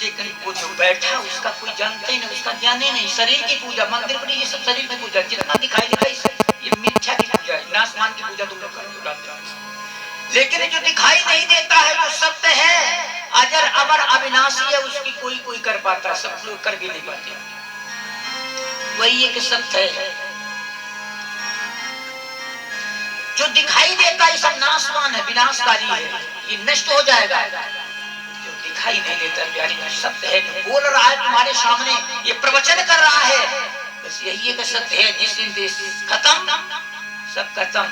लेकिन वो जो बैठा उसका कोई जानता ही नहीं, उसका ज्ञान ही नहीं। शरीर की पूजा, मंदिर पर ये सब शरीर में पूजा, जितना दिखाई देता है ये मिथ्या की पूजा है, नासमान की पूजा तुम लोग करते हो। लेकिन जो दिखाई नहीं देता है वो सत्य है, अजर अमर अविनाशी है, उसकी कोई कर पाता है, सब लोग कर भी नहीं पाते। वही एक सत्य है। जो दिखाई देता है सब नाशवान है, विनाशकारी है, ये नष्ट हो जाएगा। जो दिखाई नहीं देता प्यारी सत्य है, बोल रहा है तुम्हारे सामने, ये प्रवचन कर रहा है, बस यही एक सत्य है। जिस दिन खत्म सब खत्म।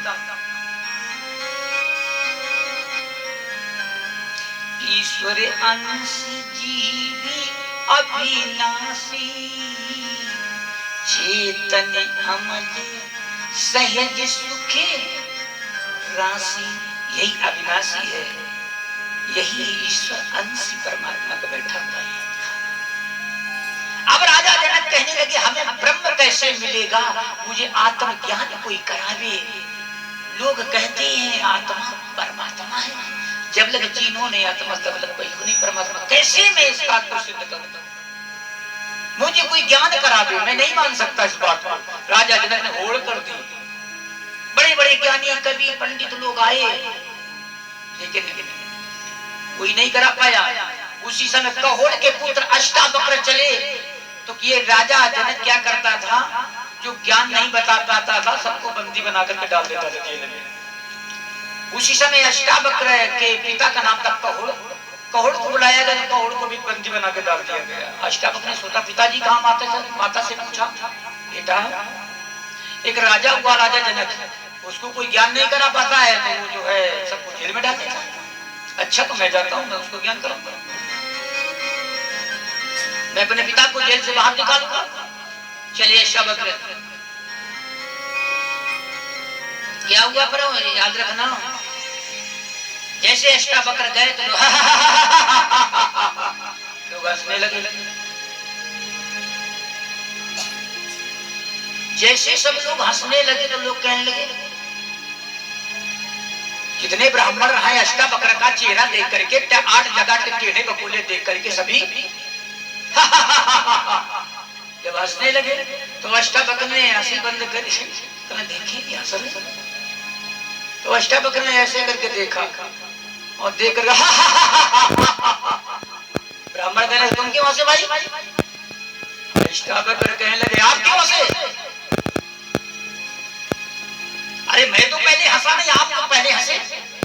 ईश्वर अंश जीवी अविनाशी, चेतन अमल सहज सुखे राशि। यही अविनाशी है, यही ईश्वर अंश परमात्मा का बैठा हुआ है। अब राजा जनक कहने लगे हमें ब्रह्म कैसे मिलेगा, मुझे आत्मज्ञान कोई करावे। लोग कहते हैं आत्मा परमात्मा है, जब लग चीनों ने आत्मा तब लग नहीं परमात्मा। कैसे मैं इस बात को सिद्ध करूं, मुझे कोई ज्ञान करा दे, मैं नहीं मान सकता इस बात को। राजा जनक ने होड़ कर दी। बड़े बड़े ज्ञानी कवि पंडित लोग आए, लेकिन कोई नहीं करा पाया। उसी समय कहोड़ के पुत्र अष्टावक्र चले, तो ये राजा जनक क्या करता था, जो ज्ञान नहीं बता पाता था सबको बंदी बना करके डाल देता था जेल में। उसी समय अष्टावक्र के पिता का नाम था कहोड़। कहोड़ को बुलाया गया, कहोड़ को भी बंदी बना के डाल दिया गया। अष्टावक्र ने सोचा पिताजी कहाँ माता से पूछा, बेटा एक राजा हुआ राजा जनक, उसको कोई ज्ञान नहीं करा पाता है, तो वो जो है सबको जेल में डाल देता है। अच्छा तो मैं जाता हूँ, मैं उसको ज्ञान कराऊंगा, मैं अपने पिता को जेल से बाहर निकालूंगा। चलिए अष्टावक्र क्या हुआ पर याद रखना, जैसे अष्टावक्र गए तो लोग हंसने लगे। जैसे सब लोग हंसने लगे तो लोग कहने लगे, कितने ब्राह्मण रहे अष्टावक्र का चेहरा देख करके, 8 जगह के टेढ़े बकुले देख करके सभी जब हंसने लगे तो अष्टावक्र ने हंसी बंद कर देखेंगे हंस रहे, तो अष्टावक्र ने ऐसे करके देखा और देख कर ब्राह्मण कहने तुम क्यों हंसे भाई? अष्टावक्र कहने लगे आप क्यों हंसे? अरे मैं तो पहले हंसा नहीं, आप तो पहले हंसे,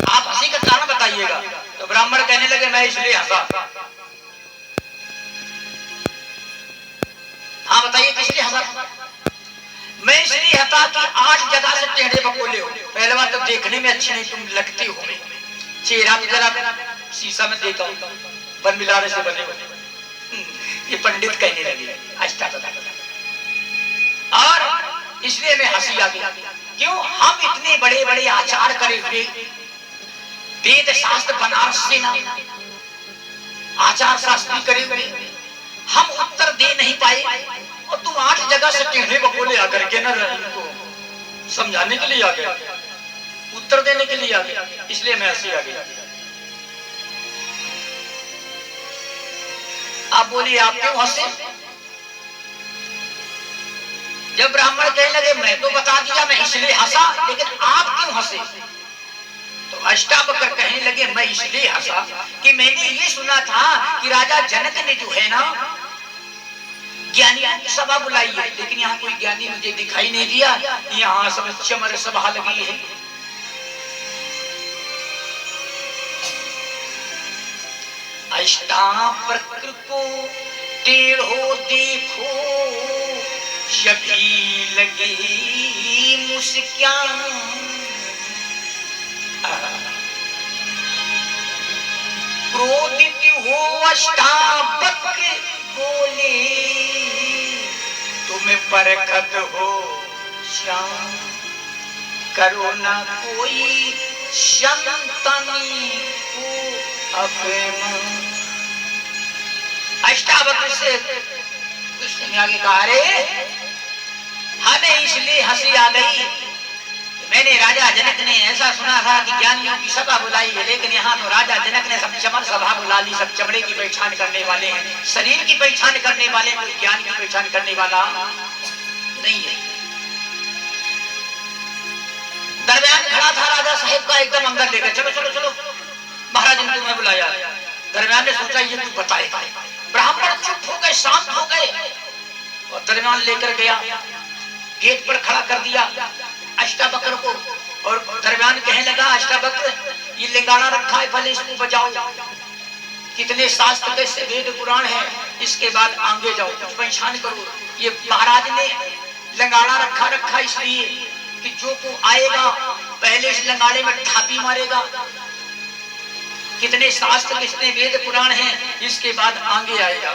आप हंसी का कारण बताइएगा। तो ब्राह्मण कहने लगे मैं इसलिए हंसा। हाँ बताइए किस लिए हंसा? मैं इसलिए हंसा कि 8 जगह से टेढ़े बकोले हो। पहले बात तो देखने में अच्छी नहीं तुम लगती हो, चेहरा भी जरा शीशा में देखा बन मिलाने से बने हुए। ये पंडित कहने लगे अष्टावक्र, और इसलिए मैं हंसी आ गई। क्यों? हम इतने बड़े बड़े आचार करे हुए, वेद शास्त्र बनारस से ना आचार शास्त्री करे हुए, हम उत्तर दे नहीं पाए, और तुम 8 जगह से टेढ़े बकोले आकर के ना इनको समझाने के लिए आ गया, उत्तर देने के लिए आ गया, इसलिए मैं हंसी आ गई। आप बोलिए आप क्यों हंसे? जब ब्राह्मण कहने लगे मैं तो बता दिया मैं इसलिए हंसा, लेकिन आप क्यों हंसे? तो अष्टावक्र कहने लगे मैं इसलिए हंसा कि मैंने ये सुना था कि राजा जनक ने जो है ना ज्ञानियों की सभा बुलाई है, लेकिन यहाँ कोई ज्ञानी मुझे दिखाई नहीं दिया, यहाँ सब चमर सभा लगी है। अष्टावक्र को टेढ़ो देखो सभी लगी मुस्कान, क्रोधित हो अष्टावक्र बोले तुम परखत हो श्याम, करो ना कोई संतनी को अभिमान। अष्टावक्र से कृष्ण ने आगे कहा रे हमें इसलिए हंसी आ गई, मैंने राजा जनक ने ऐसा सुना था कि ज्ञानियों की सभा बुलाई है, लेकिन यहाँ तो राजा जनक ने सब चमर सभा बुला ली, सब चमड़े की पहचान करने वाले हैं, शरीर की पहचान करने वाले, ज्ञान की पहचान करने वाला नहीं है। दरमियान खड़ा था राजा साहिब का एकदम अंदर लेकर चलो चलो चलो महाराज ने तुम्हें बुलाया। दरमियान ने सोचा ये तू बताएगा, ब्राह्मण चुप हो गए, शांत हो गए, और दरमियान लेकर गया, गेट पर खड़ा कर दिया अष्टावक्र को, और दरमियान कहने लगा अष्टावक्र ये लिंगाड़ा रखा है, भले इसको बजाओ, कितने शास्त्र कैसे वेद पुराण है, इसके बाद आगे जाओ, कुछ पहचान करो। ये महाराज ने लंगाड़ा रखा इसलिए कि जो को आएगा पहले इस लंगाड़े में थापी मारेगा, कितने शास्त्र कितने वेद पुराण हैं, इसके बाद आगे आएगा।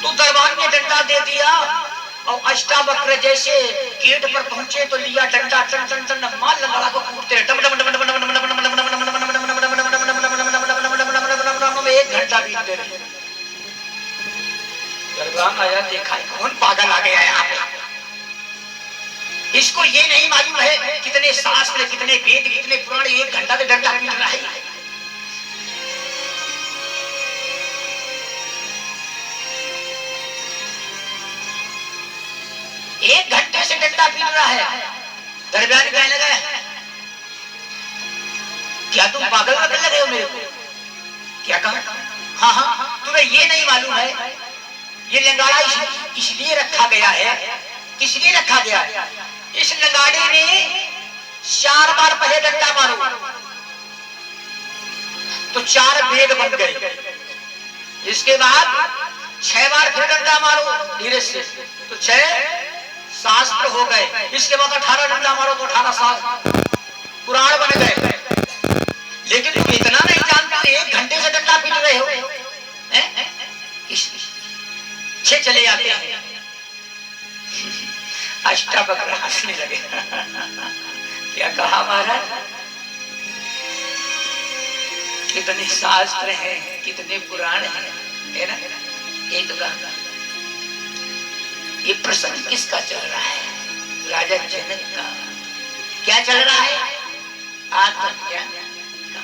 तो दरबार ने डंडा दे दिया और अष्टावक्र जैसे गेट पर पहुंचे तो लिया डंडा, टन टन टन मार लंगाड़ा को कूटते रहे, 1 घंटा बीतते रहे। दरबार आया, देखा कौन पागल आ गया यहाँ पे, इसको ये नहीं मालूम है कितने शास्त्र कितने वेद कितने पुराण, 1 घंटा से डंडा पीट रहा है। एक घंटे से डंडा पीट रहा है। दरबार कहने लगा क्या तुम पागल लगने लगे हो मेरे को? क्या कहा? हाँ हाँ, तुम्हें ये नहीं मालूम है ये लंगाड़ा इसलिए रखा गया है, किस लिए रखा गया है? इस लंगाड़े में 4 बार पहले डंडा मारो तो 4 वेद बन गए, इसके बाद 6 बार फिर डंडा मारो धीरे से तो 6 शास्त्र हो गए, इसके बाद 18 डंडा मारो तो 18 शास्त्र पुराण बन गए। लेकिन तुम इतना नहीं जानते 1 घंटे से डंडा पीट रहे हो, छे चले आते हैं। अष्टावक्र हंसने लगे क्या कहा महाराज, कितने शास्त्र हैं कितने पुराण हैं, है ना? एक कहा ये प्रसंग किसका चल रहा है? राजा जनक का। क्या चल रहा है? आत्मज्ञान का।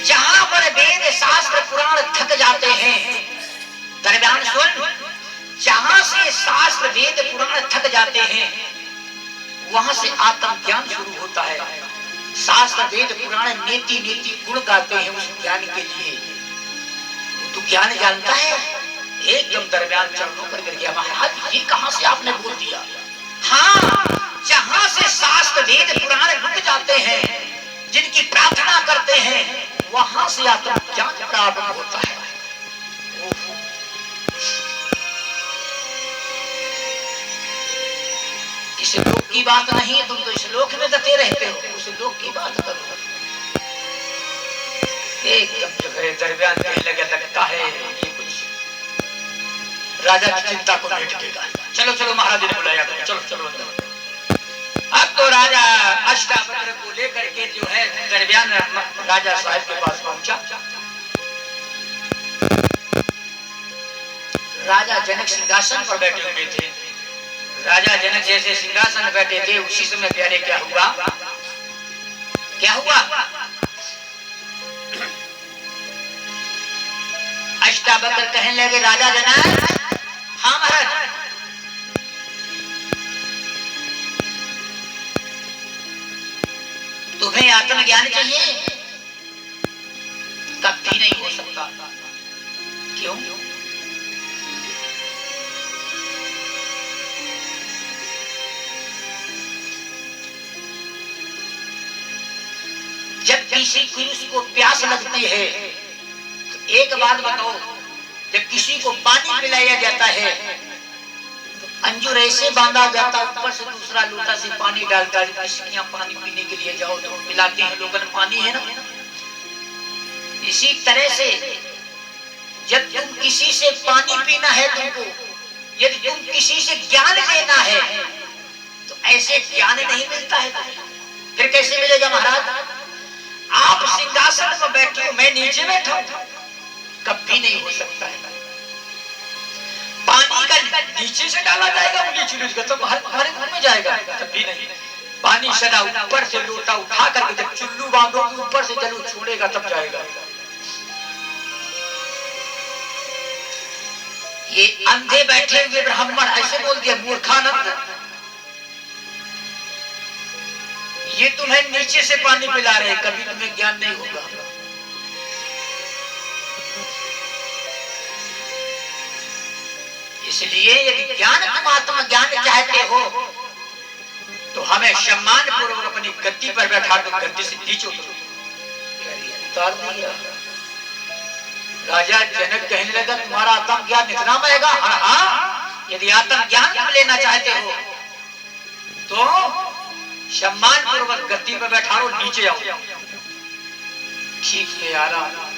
जहां पर वेद शास्त्र पुराण थक जाते हैं, दरमियान सुन, जहां से शास्त्र वेद पुराण थक जाते हैं वहां से आत्मज्ञान शुरू होता है। शास्त्र वेद पुराण नीति नीति गुण गाते हैं उस ज्ञान के लिए। तो ज्ञान जानता है, एकदम दरमियान चरणों पर गिर गया। महाराज ये कहां से आपने बोल दिया? हाँ, जहां से शास्त्र वेद पुराण रुक जाते हैं, जिनकी प्रार्थना करते हैं, वहां से आत्मज्ञान प्रारंभ होता है। इस लोक की बात नहीं, तुम तो इस लोक में दते रहते हो, उस लोक की बात करो। एकदम जो है दरमियान कहने लगे लगता है ये कुछ राजा की चिंता को मिट देगा। चलो चलो महाराज ने बुलाया, चलो चलो अंदर। अब तो राजा अष्टावक्र को लेकर के जो है दरमियान राजा साहब के पास पहुंचा। राजा जनक सिंहासन पर बैठे हुए थे। राजा जनक जैसे सिंहासन बैठे थे उसी समय प्यारे क्या हुआ? क्या हुआ? अष्टावक्र कहने लगे राजा जनक, हाँ महाराज, तुम्हें आत्मज्ञान चाहिए? कभी नहीं हो सकता। क्यों? जब किसी पुरुष को प्यास लगती है तो एक बात बताओ, जब किसी को पानी पिलाया जाता है तो अंजुर ऐसे बांधा जाता है, ऊपर से दूसरा लोटा से पानी डालता है। किसी यहाँ पानी पीने के लिए जाओ तो पिलाते हैं लोगों ने, पानी है ना। इसी तरह से जब तुम किसी से पानी पीना है तुमको, यदि तुम किसी से ज्ञान लेना है तो ऐसे ज्ञान नहीं मिलता है। फिर कैसे मिलेगा महाराज? आप सिंहासन पर बैठे हो, मैं नीचे बैठा हूं, कभी नहीं हो सकता है। पानी का नीचे से डाला जाएगा नीचे तो हमारे मुंह में जाएगा, कभी नहीं। पानी सदा ऊपर से लोटा उठा करके जब चुल्लू बांधो ऊपर से जल छोड़ेगा तब जाएगा। ये अंधे बैठे हुए ब्राह्मण ऐसे बोल दिया, मूर्खानंद, ये तुम्हें नीचे से पानी पिला रहे, कभी तुम्हें ज्ञान नहीं होगा। इसलिए यदि ज्ञान तुम आत्मा ज्ञान चाहते हो तो हमें सम्मान पूर्वक अपनी गद्दी पर बैठा दो, गद्दी से नीचे उतार दिया। राजा जनक कहने लगा तुम्हारा आत्म ज्ञान इतना महंगा? हाँ, यदि आत्म ज्ञान तुम लेना चाहते हो तो सम्मान पूर्वक गद्दी पर बैठा लो, नीचे आओ। ठीक है आ रहा।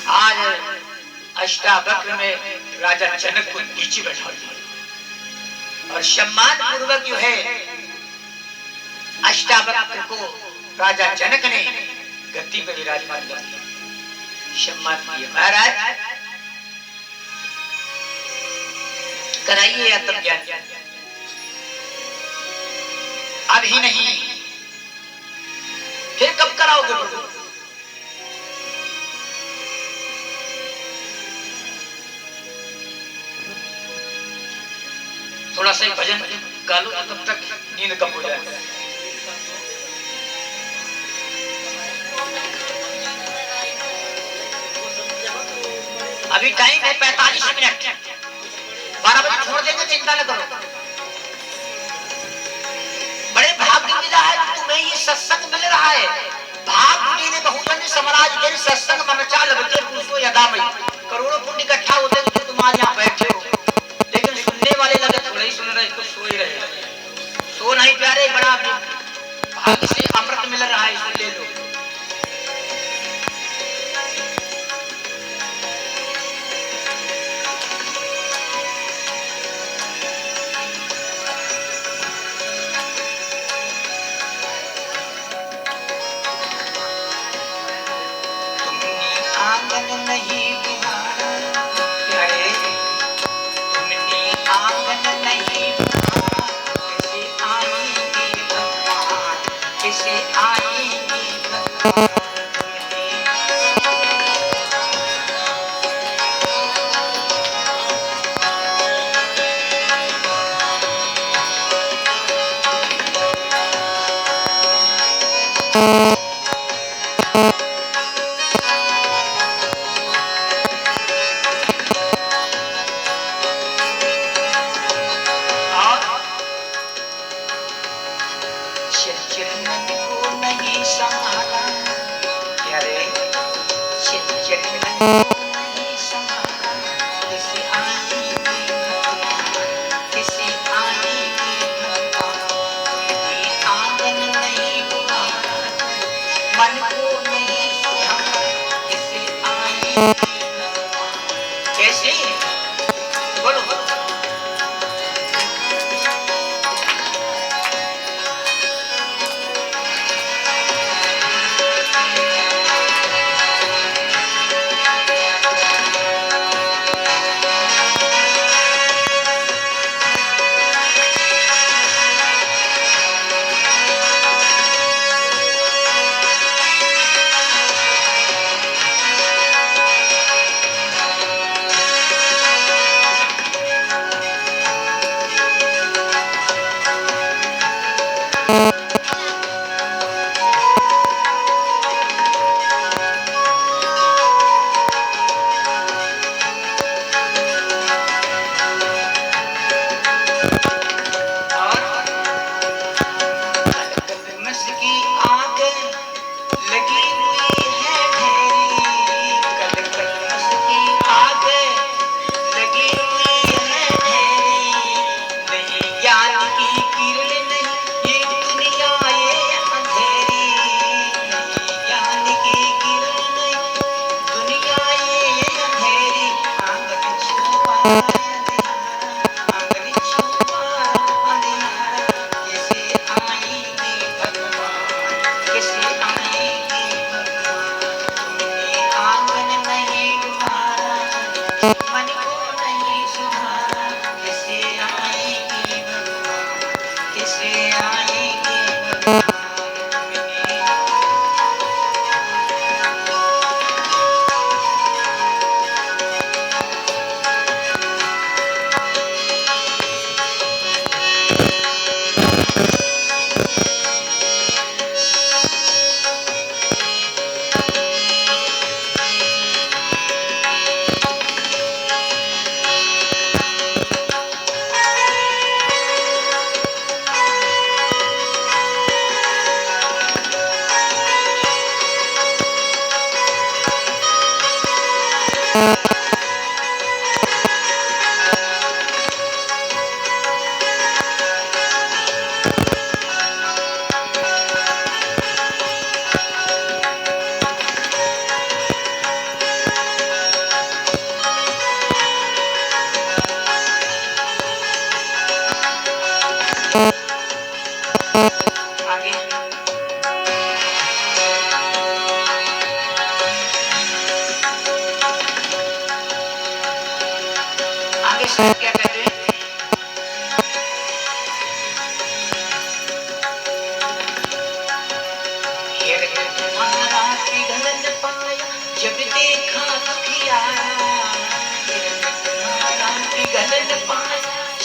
आज अष्टावक्र में राजा जनक को नीचे बैठा दिया और सम्मान पूर्वक जो है अष्टावक्र को राजा जनक ने गद्दी पर विराजमान कर दिया, सम्मान किया। महाराज कराइए आत्मज्ञान, अभी नहीं फिर कब कराओगे प्रभु? थोड़ा सा भजन गा लो तब तक नींद कम हो जाए। अभी टाइम है 45 मिनट, 12 बजे छोड़ देंगे, चिंता न करो। बड़े भाग्य मिला है तुम्हें ये सत्संग मिल रहा है। भाग्य ने बहुजन समाज के सत्संग मन चाल बचे पुरुषो यदा में करोड़ों पुण्य इकट्ठा होते तो तुम आज यहाँ बैठे हो, लेकिन सुनने वाले लगे थोड़े ही सुन रहे, कुछ सो ही रहे। सो नहीं प्यारे, बड़ा भाग्य से अमृत मिल रहा है, सुन ले लो।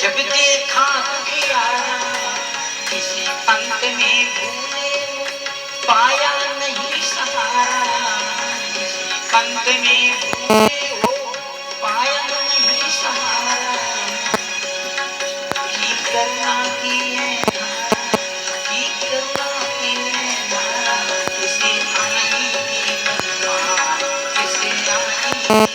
जब देखा दुखियारा किसी पंत में भूले पाया नहीं सहारा, किसी पंत में भूले हो पाया नहीं सहारा। ठीक करना की है ठीक करना की है धारा, किसे आएगी भगवान किसे आएगी।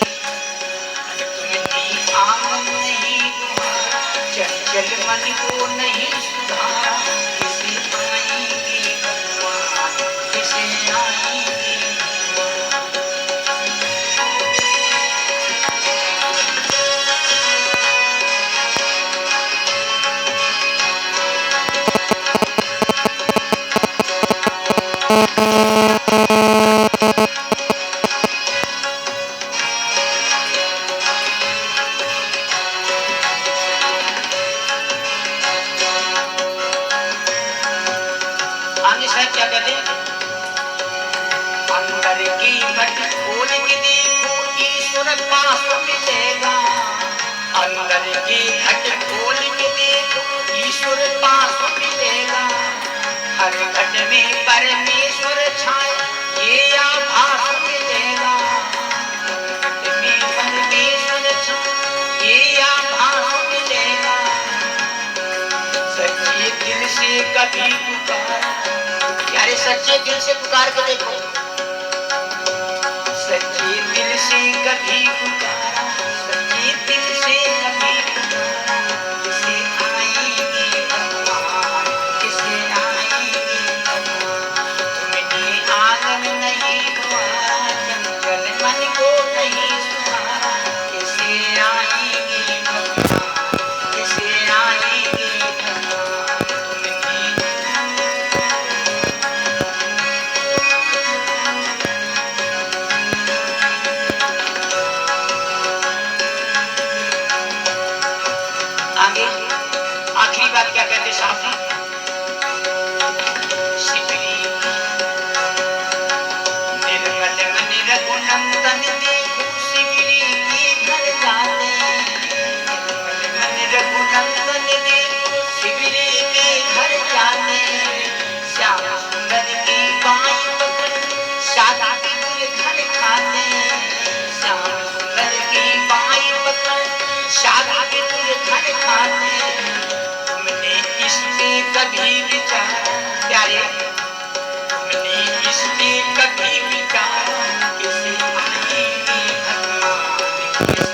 तुमने आंगन नहीं तुम्हारा चंचल मन को नहीं सुधारा, किसे आएगी भगवान किसे आएगी। आगे साहब क्या कहते हैं, अंदर की घट खोल के देखो ईश्वर पास मिलेगा, अंदर की घट खोल के देखो ईश्वर पास मिलेगा। हर घट में परमेश्वर छाए ये आभास मिलेगा, हर घट में परमेश्वर छाए ये आभास मिलेगा। सच्चे दिल से कभी पुकारा, यारे सच्चे दिल से पुकार के देखो, सच्चे दिल से कभी पुकारा, सच्चे दिल से कभी पुकारा, किसे आएगी भगवान किसे आएगी भगवान। तुमने आंगन नहीं तुम्हारा जंगल मन को नहीं सुधारा, किसे आएगी भगवान किसे आएगी भगवान। आगे आखिरी बात क्या कहते साहब जी, निर्मल मन रघुनंदन देखो शिवरी के घर जाते, निर्मल मन रघुनंदन देखो शिवरी के घर जाते। श्याम सुंदर की बाई पकड़ शादी के घर खाते, श्याम सुंदर की बाई पकड़ शादी के घर खाते। तुमने इस पे कभी विचारा प्यारे, तुमने इस पे कभी विचारा किसे आएगी भगवान